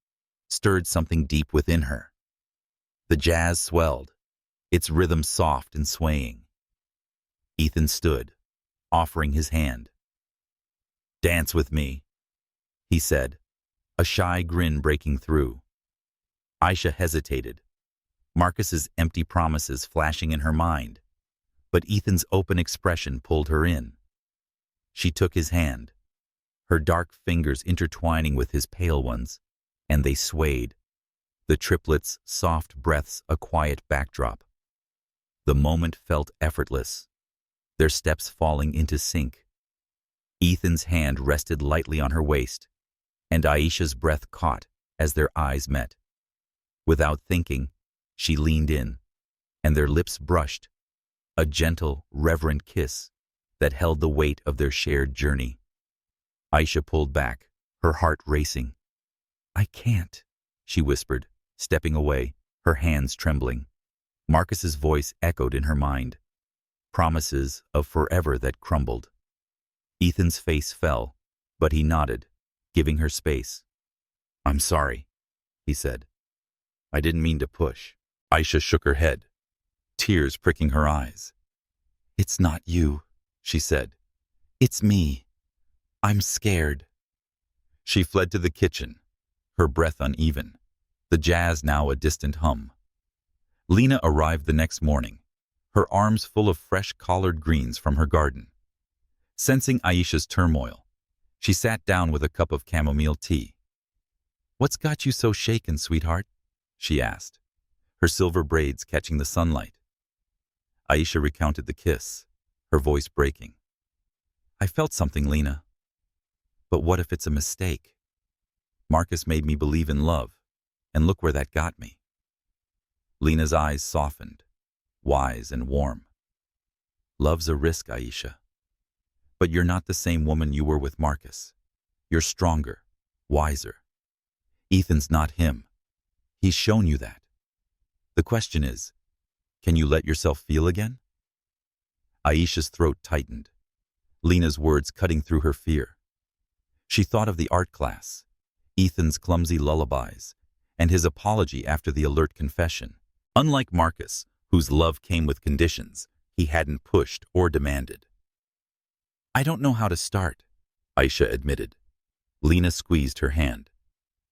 stirred something deep within her. The jazz swelled, its rhythm soft and swaying. Ethan stood, offering his hand. "Dance with me," he said, a shy grin breaking through. Aisha hesitated, Marcus's empty promises flashing in her mind, but Ethan's open expression pulled her in. She took his hand, her dark fingers intertwining with his pale ones, and they swayed, the triplets' soft breaths a quiet backdrop. The moment felt effortless, their steps falling into sync. Ethan's hand rested lightly on her waist, and Aisha's breath caught as their eyes met. Without thinking, she leaned in, and their lips brushed, a gentle, reverent kiss that held the weight of their shared journey. Aisha pulled back, her heart racing. "I can't," she whispered, stepping away, her hands trembling. Marcus's voice echoed in her mind, promises of forever that crumbled. Ethan's face fell, but he nodded, giving her space. "I'm sorry," he said. "I didn't mean to push." Aisha shook her head, tears pricking her eyes. "It's not you," she said. "It's me. I'm scared." She fled to the kitchen, her breath uneven, the jazz now a distant hum. Lena arrived the next morning, her arms full of fresh collard greens from her garden. Sensing Aisha's turmoil, she sat down with a cup of chamomile tea. "What's got you so shaken, sweetheart?" she asked, her silver braids catching the sunlight. Aisha recounted the kiss, her voice breaking. "I felt something, Lena. But what if it's a mistake? Marcus made me believe in love, and look where that got me." Lena's eyes softened, wise and warm. "Love's a risk, Aisha. But you're not the same woman you were with Marcus. You're stronger, wiser. Ethan's not him. He's shown you that. The question is, can you let yourself feel again?" Aisha's throat tightened, Lena's words cutting through her fear. She thought of the art class, Ethan's clumsy lullabies, and his apology after the alert confession. Unlike Marcus, whose love came with conditions, he hadn't pushed or demanded. "I don't know how to start," Aisha admitted. Lena squeezed her hand.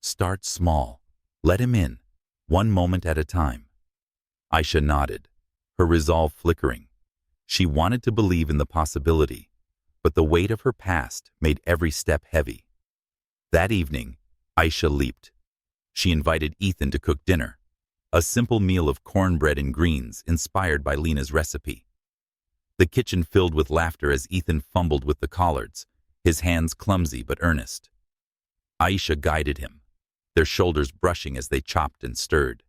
"Start small. Let him in, one moment at a time." Aisha nodded, her resolve flickering. She wanted to believe in the possibility, but the weight of her past made every step heavy. That evening, Aisha leaped. She invited Ethan to cook dinner, a simple meal of cornbread and greens inspired by Lena's recipe. The kitchen filled with laughter as Ethan fumbled with the collards, his hands clumsy but earnest. Aisha guided him, their shoulders brushing as they chopped and stirred.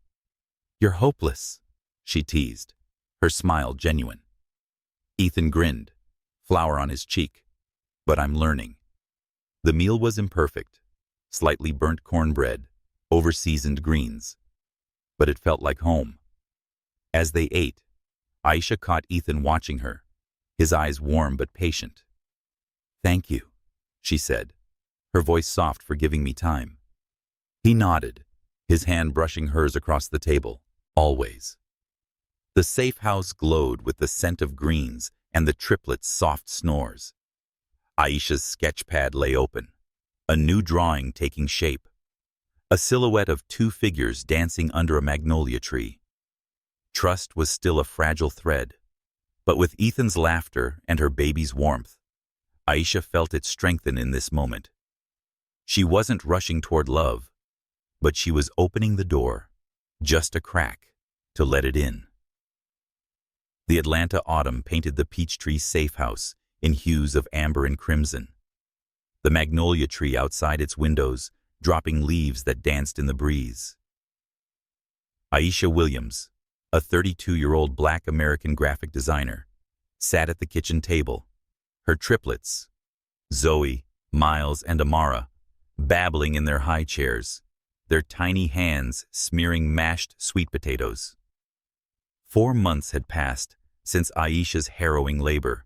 "You're hopeless," she teased, her smile genuine. Ethan grinned, flour on his cheek. "But I'm learning." The meal was imperfect, slightly burnt cornbread, over-seasoned greens. But it felt like home. As they ate, Aisha caught Ethan watching her, his eyes warm but patient. "Thank you," she said, her voice soft for giving me time. He nodded, his hand brushing hers across the table, always. The safe house glowed with the scent of greens and the triplets' soft snores. Aisha's sketchpad lay open, a new drawing taking shape. A silhouette of two figures dancing under a magnolia tree. Trust was still a fragile thread, but with Ethan's laughter and her baby's warmth, Aisha felt it strengthen in this moment. She wasn't rushing toward love, but she was opening the door, just a crack, to let it in. The Atlanta autumn painted the Peachtree safe house in hues of amber and crimson. The magnolia tree outside its windows, dropping leaves that danced in the breeze. Aisha Williams, a 32-year-old Black American graphic designer, sat at the kitchen table, her triplets, Zoe, Miles, and Amara, babbling in their high chairs, their tiny hands smearing mashed sweet potatoes. 4 months had passed since Aisha's harrowing labor,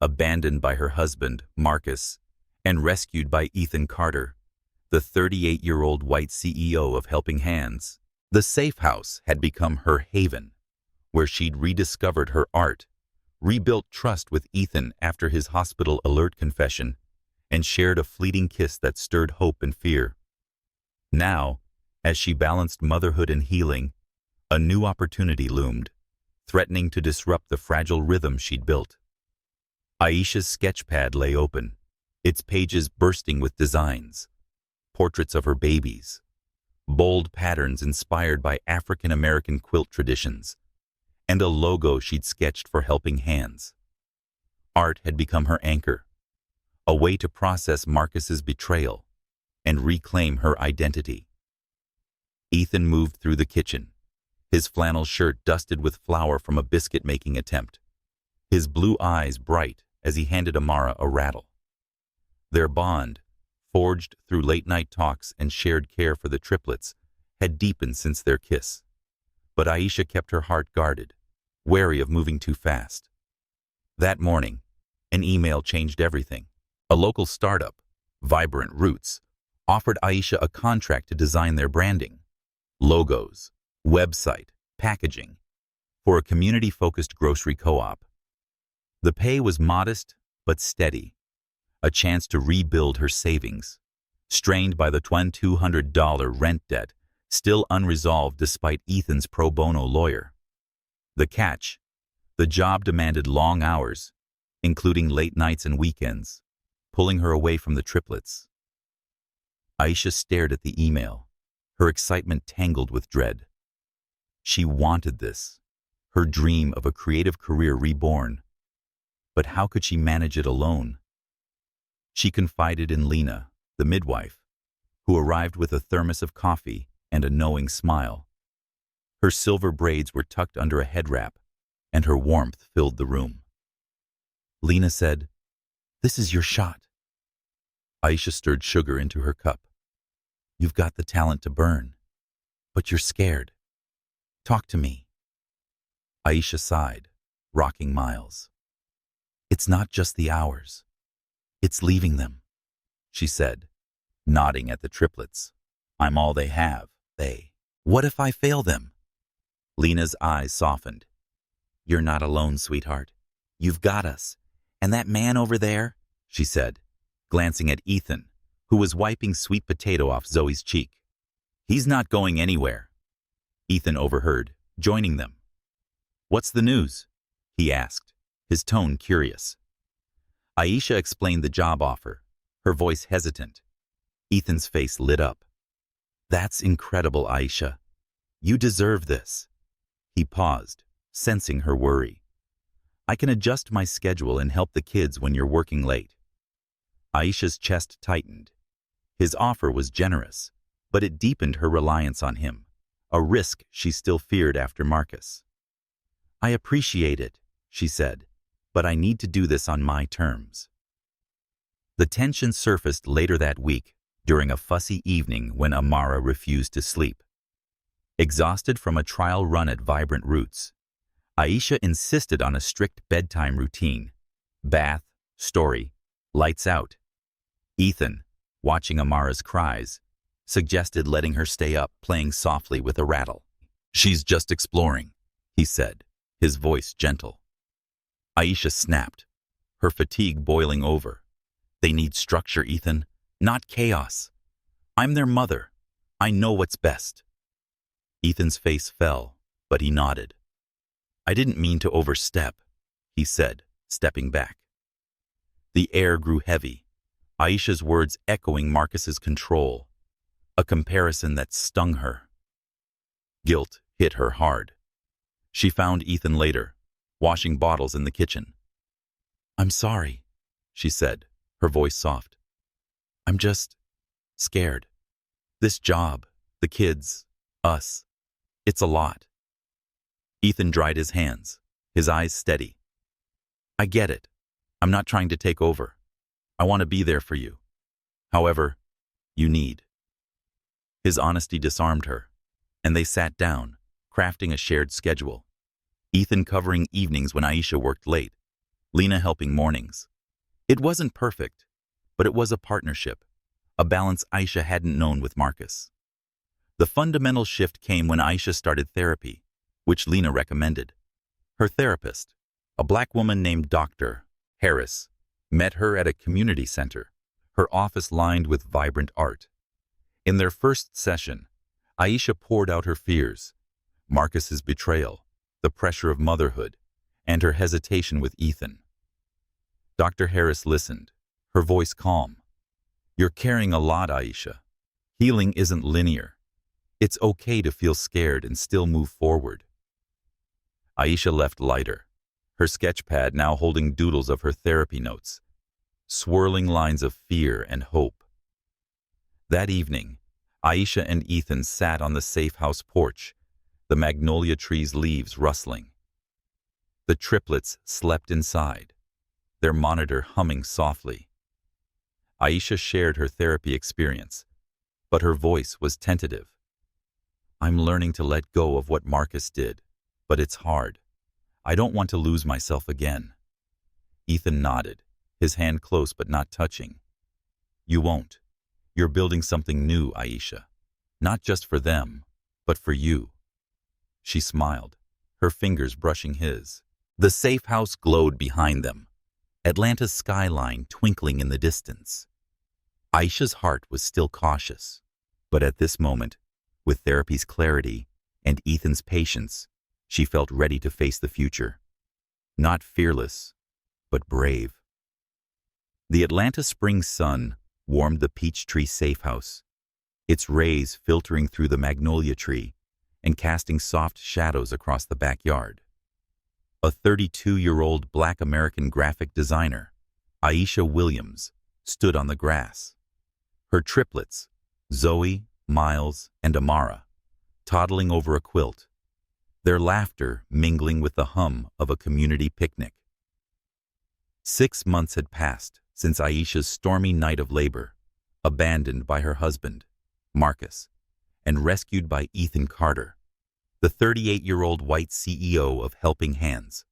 abandoned by her husband, Marcus, and rescued by Ethan Carter, the 38-year-old white CEO of Helping Hands. The safe house had become her haven, where she'd rediscovered her art, rebuilt trust with Ethan after his hospital alert confession, and shared a fleeting kiss that stirred hope and fear. Now, as she balanced motherhood and healing, a new opportunity loomed, threatening to disrupt the fragile rhythm she'd built. Aisha's sketchpad lay open, its pages bursting with designs, portraits of her babies, bold patterns inspired by African-American quilt traditions, and a logo she'd sketched for Helping Hands. Art had become her anchor, a way to process Marcus's betrayal and reclaim her identity. Ethan moved through the kitchen, his flannel shirt dusted with flour from a biscuit-making attempt, his blue eyes bright as he handed Amara a rattle. Their bond, forged through late-night talks and shared care for the triplets, had deepened since their kiss. But Aisha kept her heart guarded, wary of moving too fast. That morning, an email changed everything. A local startup, Vibrant Roots, offered Aisha a contract to design their branding, logos, website, packaging, for a community-focused grocery co-op. The pay was modest but steady, a chance to rebuild her savings, strained by the $2,200 rent debt still unresolved despite Ethan's pro bono lawyer. The catch: the job demanded long hours, including late nights and weekends, pulling her away from the triplets. Aisha stared at the email, her excitement tangled with dread. She wanted this, her dream of a creative career reborn. But how could she manage it alone? She confided in Lena, the midwife, who arrived with a thermos of coffee and a knowing smile. Her silver braids were tucked under a head wrap, and her warmth filled the room. Lena said, "This is your shot." Aisha stirred sugar into her cup. "You've got the talent to burn, but you're scared. Talk to me." Aisha sighed, rocking Miles. "It's not just the hours. It's leaving them," she said, nodding at the triplets. "I'm all they have, they. What if I fail them?" Lena's eyes softened. "You're not alone, sweetheart. You've got us. And that man over there," she said, glancing at Ethan, who was wiping sweet potato off Zoe's cheek. "He's not going anywhere." Ethan overheard, joining them. "What's the news?" he asked, his tone curious. Aisha explained the job offer, her voice hesitant. Ethan's face lit up. "That's incredible, Aisha. You deserve this." He paused, sensing her worry. "I can adjust my schedule and help the kids when you're working late." Aisha's chest tightened. His offer was generous, but it deepened her reliance on him, a risk she still feared after Marcus. "I appreciate it," she said, "but I need to do this on my terms." The tension surfaced later that week during a fussy evening when Amara refused to sleep. Exhausted from a trial run at Vibrant Roots, Aisha insisted on a strict bedtime routine: bath, story, lights out. Ethan, watching Amara's cries, suggested letting her stay up playing softly with a rattle. "She's just exploring," he said, his voice gentle. Aisha snapped, her fatigue boiling over. "They need structure, Ethan, not chaos. I'm their mother. I know what's best." Ethan's face fell, but he nodded. "I didn't mean to overstep," he said, stepping back. The air grew heavy, Aisha's words echoing Marcus's control, a comparison that stung her. Guilt hit her hard. She found Ethan later, washing bottles in the kitchen. "I'm sorry," she said, her voice soft. "I'm just scared. This job, the kids, us, it's a lot." Ethan dried his hands, his eyes steady. "I get it. I'm not trying to take over. I want to be there for you. However, you need." His honesty disarmed her, and they sat down, crafting a shared schedule. Ethan covering evenings when Aisha worked late, Lena helping mornings. It wasn't perfect, but it was a partnership, a balance Aisha hadn't known with Marcus. The fundamental shift came when Aisha started therapy, which Lena recommended. Her therapist, a black woman named Dr. Harris, met her at a community center, her office lined with vibrant art. In their first session, Aisha poured out her fears, Marcus's betrayal, the pressure of motherhood, and her hesitation with Ethan. Dr. Harris listened, her voice calm. "You're carrying a lot, Aisha. Healing isn't linear. It's okay to feel scared and still move forward." Aisha left lighter, her sketchpad now holding doodles of her therapy notes, swirling lines of fear and hope. That evening, Aisha and Ethan sat on the safe house porch, the magnolia tree's leaves rustling. The triplets slept inside, their monitor humming softly. Aisha shared her therapy experience, but her voice was tentative. "I'm learning to let go of what Marcus did, but it's hard. I don't want to lose myself again." Ethan nodded, his hand close but not touching. "You won't. You're building something new, Aisha. Not just for them, but for you." She smiled, her fingers brushing his. The safe house glowed behind them, Atlanta's skyline twinkling in the distance. Aisha's heart was still cautious, but at this moment, with therapy's clarity and Ethan's patience, she felt ready to face the future. Not fearless, but brave. The Atlanta spring sun warmed the Peachtree safe house, its rays filtering through the magnolia tree and casting soft shadows across the backyard. A 32-year-old Black American graphic designer, Aisha Williams, stood on the grass. Her triplets, Zoe, Miles, and Amara, toddling over a quilt, their laughter mingling with the hum of a community picnic. 6 months had passed since Aisha's stormy night of labor, abandoned by her husband, Marcus, and rescued by Ethan Carter, the 38-year-old white CEO of Helping Hands.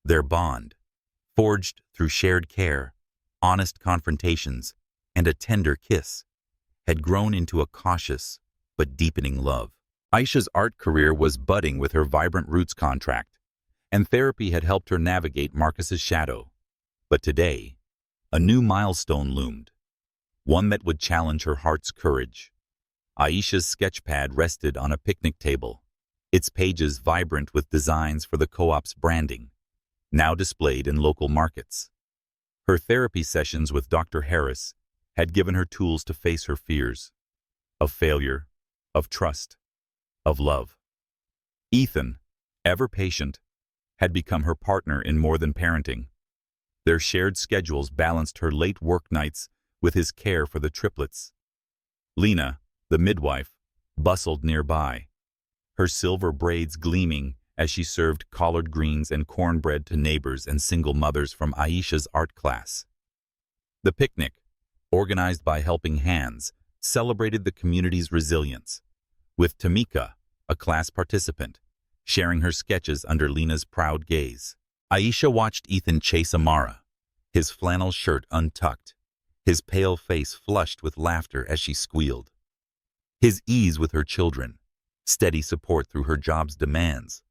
Their bond, forged through shared care, honest confrontations, and a tender kiss, had grown into a cautious but deepening love. Aisha's art career was budding with her Vibrant Roots contract, and therapy had helped her navigate Marcus's shadow. But today, a new milestone loomed, one that would challenge her heart's courage. Aisha's sketchpad rested on a picnic table, its pages vibrant with designs for the co-op's branding, now displayed in local markets. Her therapy sessions with Dr. Harris had given her tools to face her fears of failure, of trust, of love. Ethan, ever patient, had become her partner in more than parenting. Their shared schedules balanced her late work nights with his care for the triplets. Lena, the midwife, bustled nearby, her silver braids gleaming as she served collard greens and cornbread to neighbors and single mothers from Aisha's art class. The picnic, organized by Helping Hands, celebrated the community's resilience, with Tamika, a class participant, sharing her sketches under Lena's proud gaze. Aisha watched Ethan chase Amara, his flannel shirt untucked, his pale face flushed with laughter as she squealed. His ease with her children, steady support through her job's demands,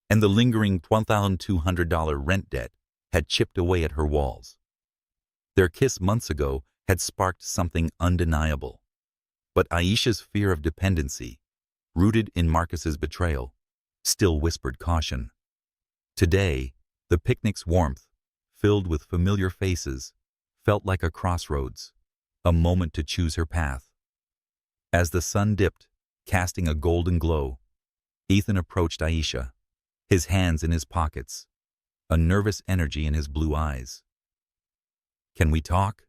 and the lingering $1,200 rent debt had chipped away at her walls. Their kiss months ago had sparked something undeniable. But Aisha's fear of dependency, rooted in Marcus's betrayal, still whispered caution. Today, the picnic's warmth, filled with familiar faces, felt like a crossroads, a moment to choose her path. As the sun dipped, casting a golden glow, Ethan approached Aisha, his hands in his pockets, a nervous energy in his blue eyes. "Can we talk?"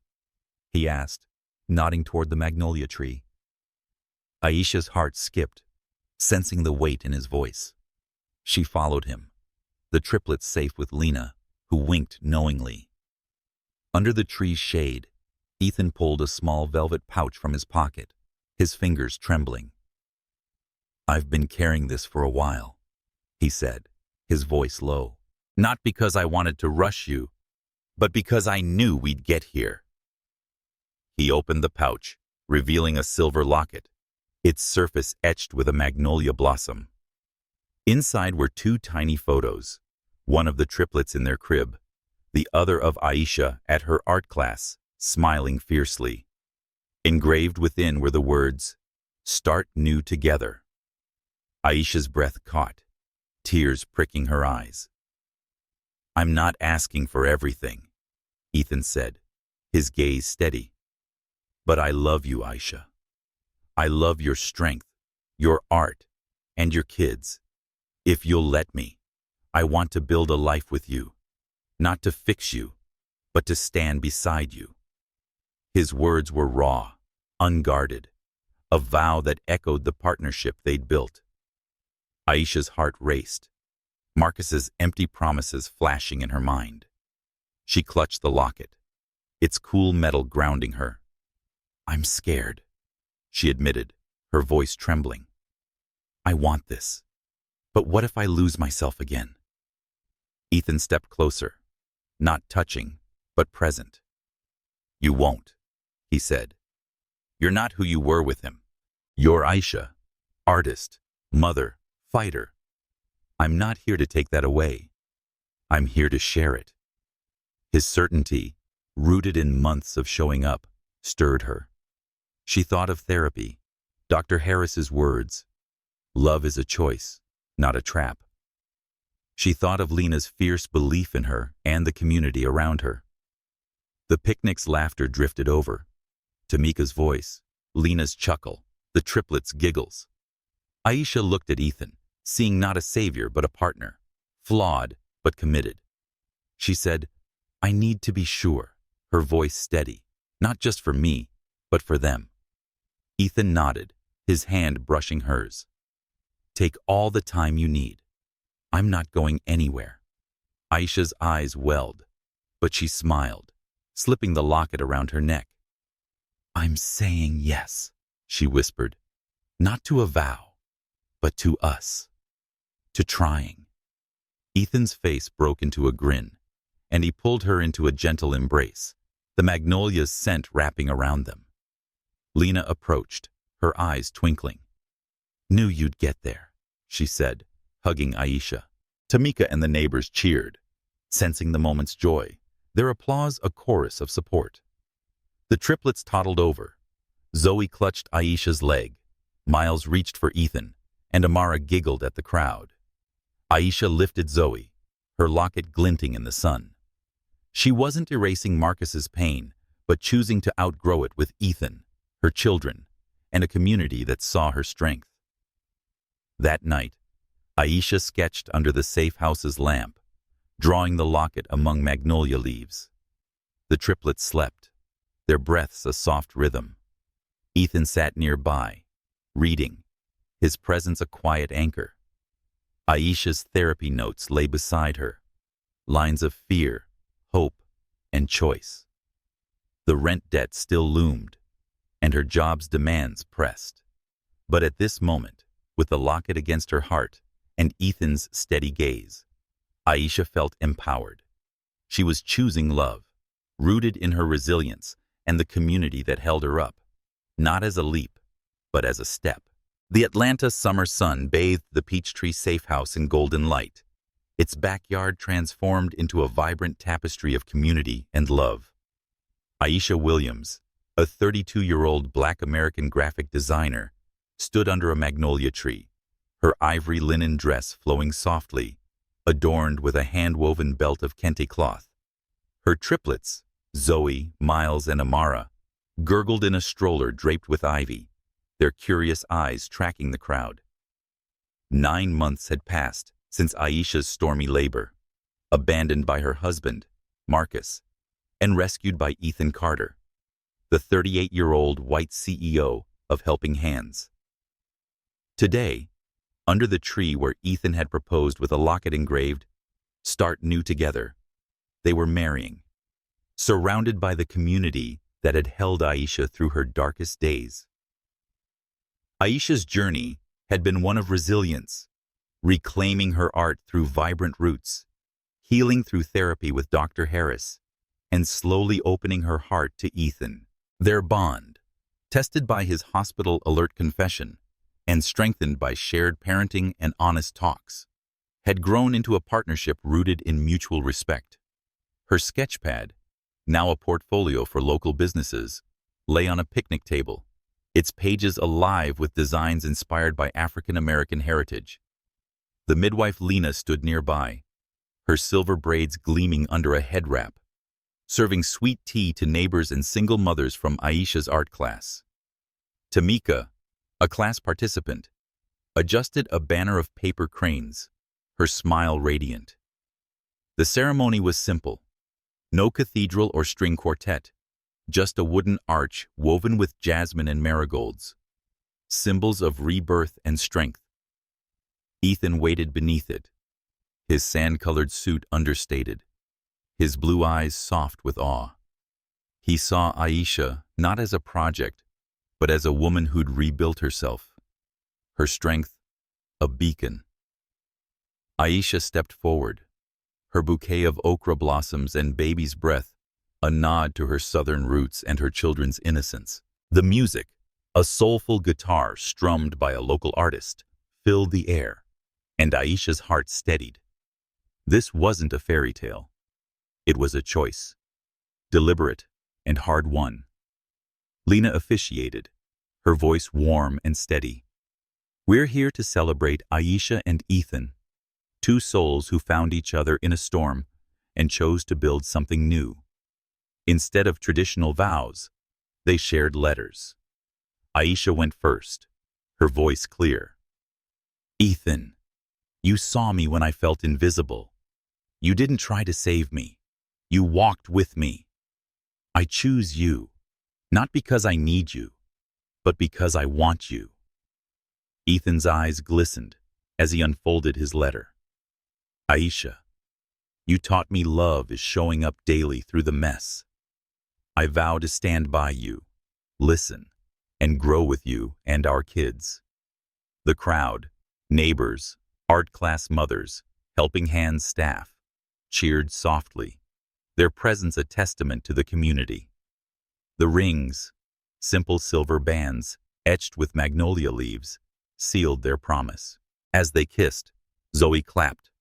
he asked, nodding toward the magnolia tree. Aisha's heart skipped, sensing the weight in his voice. She followed him, the triplets safe with Lena, who winked knowingly. Under the tree's shade, Ethan pulled a small velvet pouch from his pocket, his fingers trembling. "I've been carrying this for a while," he said, his voice low. "Not because I wanted to rush you, but because I knew we'd get here." He opened the pouch, revealing a silver locket, its surface etched with a magnolia blossom. Inside were two tiny photos, one of the triplets in their crib, the other of Aisha at her art class, smiling fiercely. Engraved within were the words, "Start new together." Aisha's breath caught, tears pricking her eyes. "I'm not asking for everything," Ethan said, his gaze steady. "But I love you, Aisha. I love your strength, your art, and your kids. If you'll let me, I want to build a life with you, not to fix you, but to stand beside you." His words were raw, unguarded, a vow that echoed the partnership they'd built. Aisha's heart raced, Marcus's empty promises flashing in her mind. She clutched the locket, its cool metal grounding her. "I'm scared," she admitted, her voice trembling. "I want this. But what if I lose myself again?" Ethan stepped closer, not touching, but present. "You won't," he said. "You're not who you were with him. You're Aisha, artist, mother, fighter. I'm not here to take that away. I'm here to share it." His certainty, rooted in months of showing up, stirred her. She thought of therapy, Dr. Harris's words, "Love is a choice, not a trap." She thought of Lena's fierce belief in her and the community around her. The picnic's laughter drifted over. Tamika's voice, Lena's chuckle, the triplets' giggles. Aisha looked at Ethan, seeing not a savior but a partner, flawed but committed. She said, "I need to be sure," her voice steady, "not just for me, but for them." Ethan nodded, his hand brushing hers. "Take all the time you need. I'm not going anywhere." Aisha's eyes welled, but she smiled, slipping the locket around her neck. "I'm saying yes," she whispered, "not to a vow, but to us, to trying." Ethan's face broke into a grin, and he pulled her into a gentle embrace, the magnolia's scent wrapping around them. Lena approached, her eyes twinkling. "Knew you'd get there," she said, hugging Aisha. Tamika and the neighbors cheered, sensing the moment's joy, their applause a chorus of support. The triplets toddled over. Zoe clutched Aisha's leg, Miles reached for Ethan, and Amara giggled at the crowd. Aisha lifted Zoe, her locket glinting in the sun. She wasn't erasing Marcus's pain, but choosing to outgrow it with Ethan, her children, and a community that saw her strength. That night, Aisha sketched under the safe house's lamp, drawing the locket among magnolia leaves. The triplets slept, their breaths a soft rhythm. Ethan sat nearby, reading, his presence a quiet anchor. Aisha's therapy notes lay beside her, lines of fear, hope, and choice. The rent debt still loomed, and her job's demands pressed. But at this moment, with the locket against her heart and Ethan's steady gaze, Aisha felt empowered. She was choosing love, rooted in her resilience and the community that held her up, not as a leap, but as a step. The Atlanta summer sun bathed the Peachtree safe house in golden light, its backyard transformed into a vibrant tapestry of community and love. Aisha Williams, a 32-year-old Black American graphic designer, stood under a magnolia tree, her ivory linen dress flowing softly, adorned with a hand-woven belt of kente cloth. Her triplets, Zoe, Miles, and Amara, gurgled in a stroller draped with ivy, their curious eyes tracking the crowd. 9 months had passed since Aisha's stormy labor, abandoned by her husband, Marcus, and rescued by Ethan Carter, the 38-year-old white CEO of Helping Hands. Today, under the tree where Ethan had proposed with a locket engraved, "Start New Together," they were marrying, surrounded by the community that had held Aisha through her darkest days. Aisha's journey had been one of resilience, reclaiming her art through vibrant roots, healing through therapy with Dr. Harris, and slowly opening her heart to Ethan. Their bond, tested by his hospital alert confession and strengthened by shared parenting and honest talks, had grown into a partnership rooted in mutual respect. Her sketchpad, now a portfolio for local businesses, lay on a picnic table, its pages alive with designs inspired by African American heritage. The midwife Lena stood nearby, her silver braids gleaming under a head wrap, serving sweet tea to neighbors and single mothers from Aisha's art class. Tamika, a class participant, adjusted a banner of paper cranes, her smile radiant. The ceremony was simple. No cathedral or string quartet, just a wooden arch woven with jasmine and marigolds, symbols of rebirth and strength. Ethan waited beneath it, his sand-colored suit understated, his blue eyes soft with awe. He saw Aisha not as a project, but as a woman who'd rebuilt herself, her strength a beacon. Aisha stepped forward, her bouquet of okra blossoms and baby's breath, a nod to her southern roots and her children's innocence. The music, a soulful guitar strummed by a local artist, filled the air, and Aisha's heart steadied. This wasn't a fairy tale. It was a choice, deliberate and hard-won. Lena officiated, her voice warm and steady. "We're here to celebrate Aisha and Ethan, two souls who found each other in a storm and chose to build something new. Instead of traditional vows, they shared letters." Aisha went first, her voice clear. "Ethan, you saw me when I felt invisible. You didn't try to save me. You walked with me. I choose you, not because I need you, but because I want you." Ethan's eyes glistened as he unfolded his letter. "Aisha, you taught me love is showing up daily through the mess. I vow to stand by you, listen, and grow with you and our kids." The crowd, neighbors, art class mothers, Helping Hands staff, cheered softly, their presence a testament to the community. The rings, simple silver bands etched with magnolia leaves, sealed their promise. As they kissed, Zoe clapped,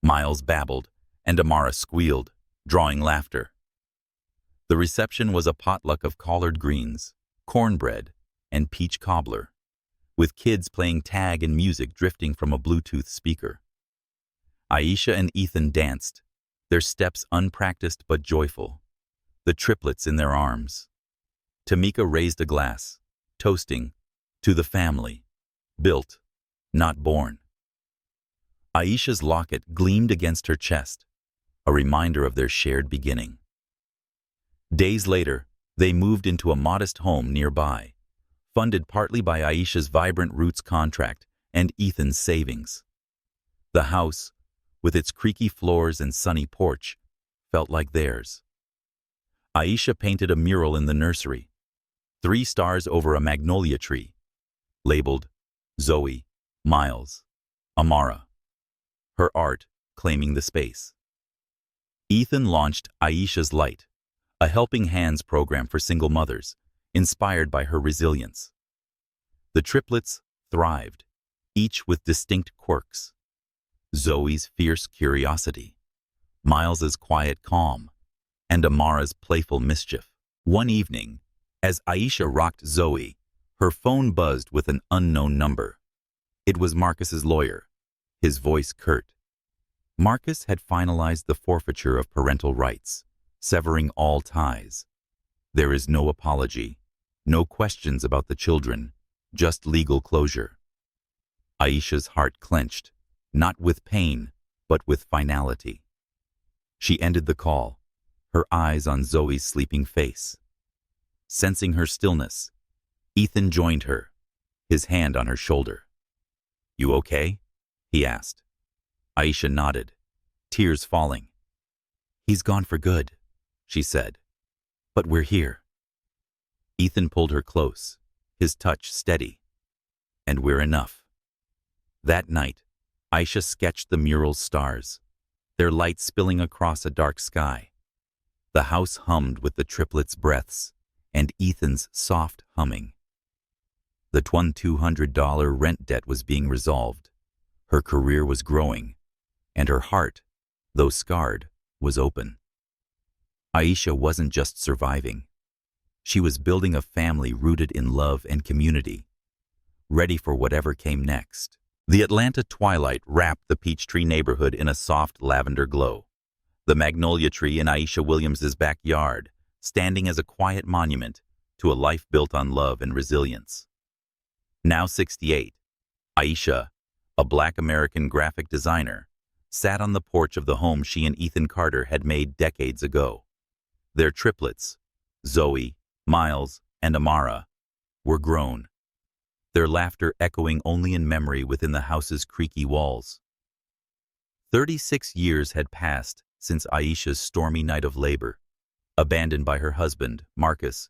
Miles babbled, and Amara squealed, drawing laughter. The reception was a potluck of collard greens, cornbread, and peach cobbler, with kids playing tag and music drifting from a Bluetooth speaker. Aisha and Ethan danced, their steps unpracticed but joyful, the triplets in their arms. Tamika raised a glass, toasting, to the family, built, not born. Aisha's locket gleamed against her chest, a reminder of their shared beginning. Days later, they moved into a modest home nearby, funded partly by Aisha's Vibrant Roots contract and Ethan's savings. The house, with its creaky floors and sunny porch, felt like theirs. Aisha painted a mural in the nursery, 3 stars over a magnolia tree, labeled Zoe, Miles, Amara, her art claiming the space. Ethan launched Aisha's Light, a helping hands program for single mothers, inspired by her resilience. The triplets thrived, each with distinct quirks. Zoe's fierce curiosity, Miles's quiet calm, and Amara's playful mischief. One evening, as Aisha rocked Zoe, her phone buzzed with an unknown number. It was Marcus's lawyer, his voice curt. Marcus had finalized the forfeiture of parental rights, severing all ties. There is no apology, no questions about the children, just legal closure. Aisha's heart clenched, not with pain, but with finality. She ended the call, her eyes on Zoe's sleeping face. Sensing her stillness, Ethan joined her, his hand on her shoulder. "You okay?" he asked. Aisha nodded, tears falling. "He's gone for good," she said. "But we're here." Ethan pulled her close, his touch steady. "And we're enough." That night, Aisha sketched the mural's stars, their light spilling across a dark sky. The house hummed with the triplets' breaths and Ethan's soft humming. The $2,200 rent debt was being resolved. Her career was growing, and her heart, though scarred, was open. Aisha wasn't just surviving. She was building a family rooted in love and community, ready for whatever came next. The Atlanta twilight wrapped the Peachtree neighborhood in a soft lavender glow. The magnolia tree in Aisha Williams's backyard, standing as a quiet monument to a life built on love and resilience. Now 68, Aisha, a Black American graphic designer, sat on the porch of the home she and Ethan Carter had made decades ago. Their triplets, Zoe, Miles, and Amara, were grown, their laughter echoing only in memory within the house's creaky walls. 36 years had passed since Aisha's stormy night of labor, abandoned by her husband, Marcus,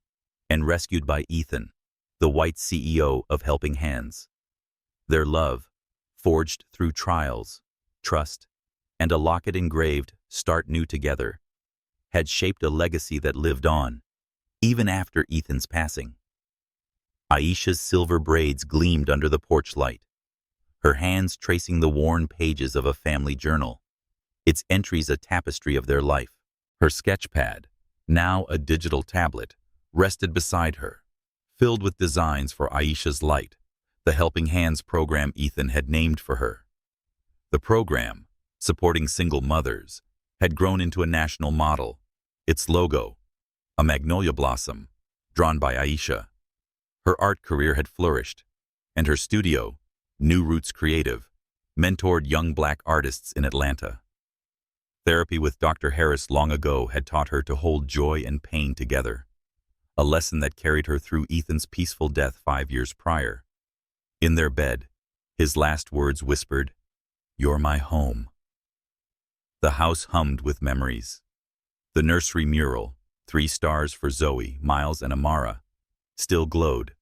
and rescued by Ethan, the white CEO of Helping Hands. Their love, forged through trials, trust, and a locket engraved, "Start New Together," had shaped a legacy that lived on, even after Ethan's passing. Aisha's silver braids gleamed under the porch light, her hands tracing the worn pages of a family journal, its entries a tapestry of their life. Her sketchpad, now a digital tablet, rested beside her, filled with designs for Aisha's Light, the Helping Hands program Ethan had named for her. The program, supporting single mothers, had grown into a national model, its logo, a magnolia blossom, drawn by Aisha. Her art career had flourished, and her studio, New Roots Creative, mentored young Black artists in Atlanta. Therapy with Dr. Harris long ago had taught her to hold joy and pain together, a lesson that carried her through Ethan's peaceful death 5 years prior. In their bed, his last words whispered, "You're my home." The house hummed with memories. The nursery mural, 3 stars for Zoe, Miles, and Amara, still glowed,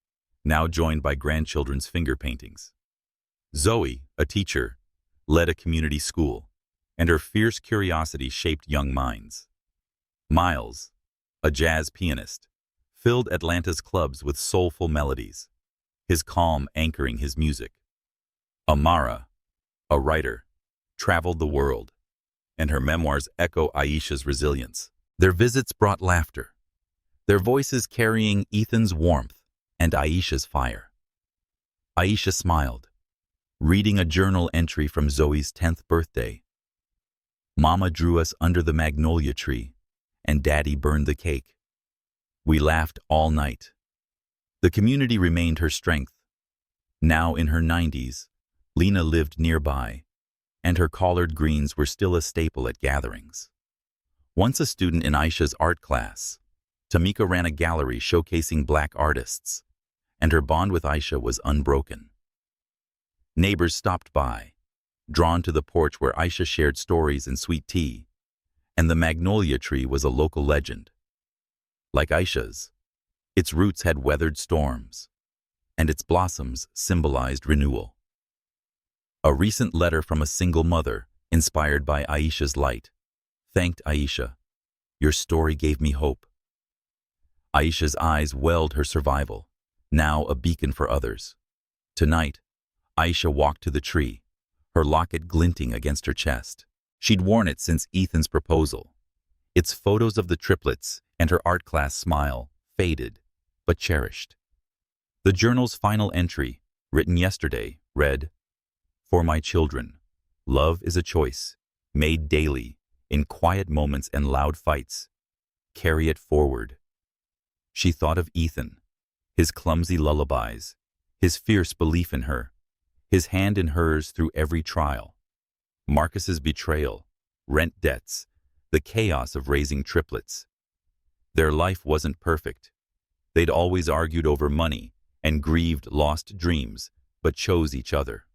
now joined by grandchildren's finger paintings. Zoe, a teacher, led a community school, and her fierce curiosity shaped young minds. Miles, a jazz pianist, filled Atlanta's clubs with soulful melodies, his calm anchoring his music. Amara, a writer, traveled the world, and her memoirs echo Aisha's resilience. Their visits brought laughter, their voices carrying Ethan's warmth and Aisha's fire. Aisha smiled, reading a journal entry from Zoe's 10th birthday. Mama drew us under the magnolia tree, and Daddy burned the cake. We laughed all night. The community remained her strength. Now in her 90s, Lena lived nearby, and her collard greens were still a staple at gatherings. Once a student in Aisha's art class, Tamika ran a gallery showcasing Black artists, and her bond with Aisha was unbroken. Neighbors stopped by, drawn to the porch where Aisha shared stories and sweet tea, and the magnolia tree was a local legend. Like Aisha's, its roots had weathered storms, and its blossoms symbolized renewal. A recent letter from a single mother, inspired by Aisha's light, thanked Aisha, "Your story gave me hope." Aisha's eyes welled her survival, now a beacon for others. Tonight, Aisha walked to the tree, her locket glinting against her chest. She'd worn it since Ethan's proposal. Its photos of the triplets and her art class smile, faded, but cherished. The journal's final entry, written yesterday, read, "For my children, love is a choice, made daily, in quiet moments and loud fights. Carry it forward." She thought of Ethan, his clumsy lullabies, his fierce belief in her, his hand in hers through every trial. Marcus's betrayal, rent debts, the chaos of raising triplets. Their life wasn't perfect. They'd always argued over money and grieved lost dreams, but chose each other.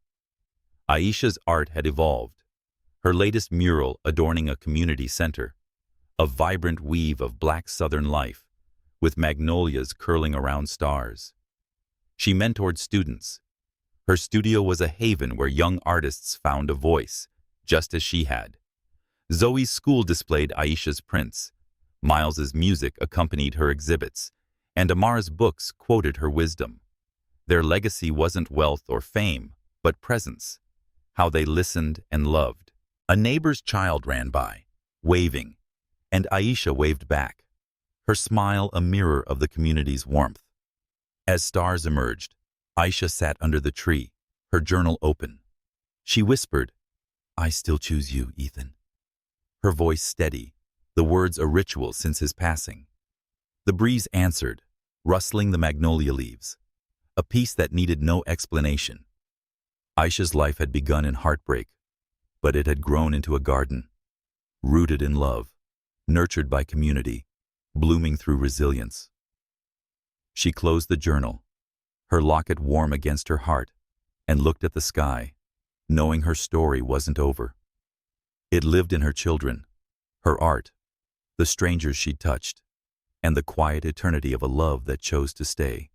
Aisha's art had evolved, her latest mural adorning a community center, a vibrant weave of Black Southern life, with magnolias curling around stars. She mentored students. Her studio was a haven where young artists found a voice, just as she had. Zoe's school displayed Aisha's prints, Miles's music accompanied her exhibits, and Amara's books quoted her wisdom. Their legacy wasn't wealth or fame, but presence, how they listened and loved. A neighbor's child ran by, waving, and Aisha waved back, her smile a mirror of the community's warmth. As stars emerged, Aisha sat under the tree, her journal open. She whispered, "I still choose you, Ethan." Her voice steady, the words a ritual since his passing. The breeze answered, rustling the magnolia leaves, a peace that needed no explanation. Aisha's life had begun in heartbreak, but it had grown into a garden, rooted in love, nurtured by community, blooming through resilience. She closed the journal, her locket warm against her heart, and looked at the sky, knowing her story wasn't over. It lived in her children, her art, the strangers she'd touched, and the quiet eternity of a love that chose to stay.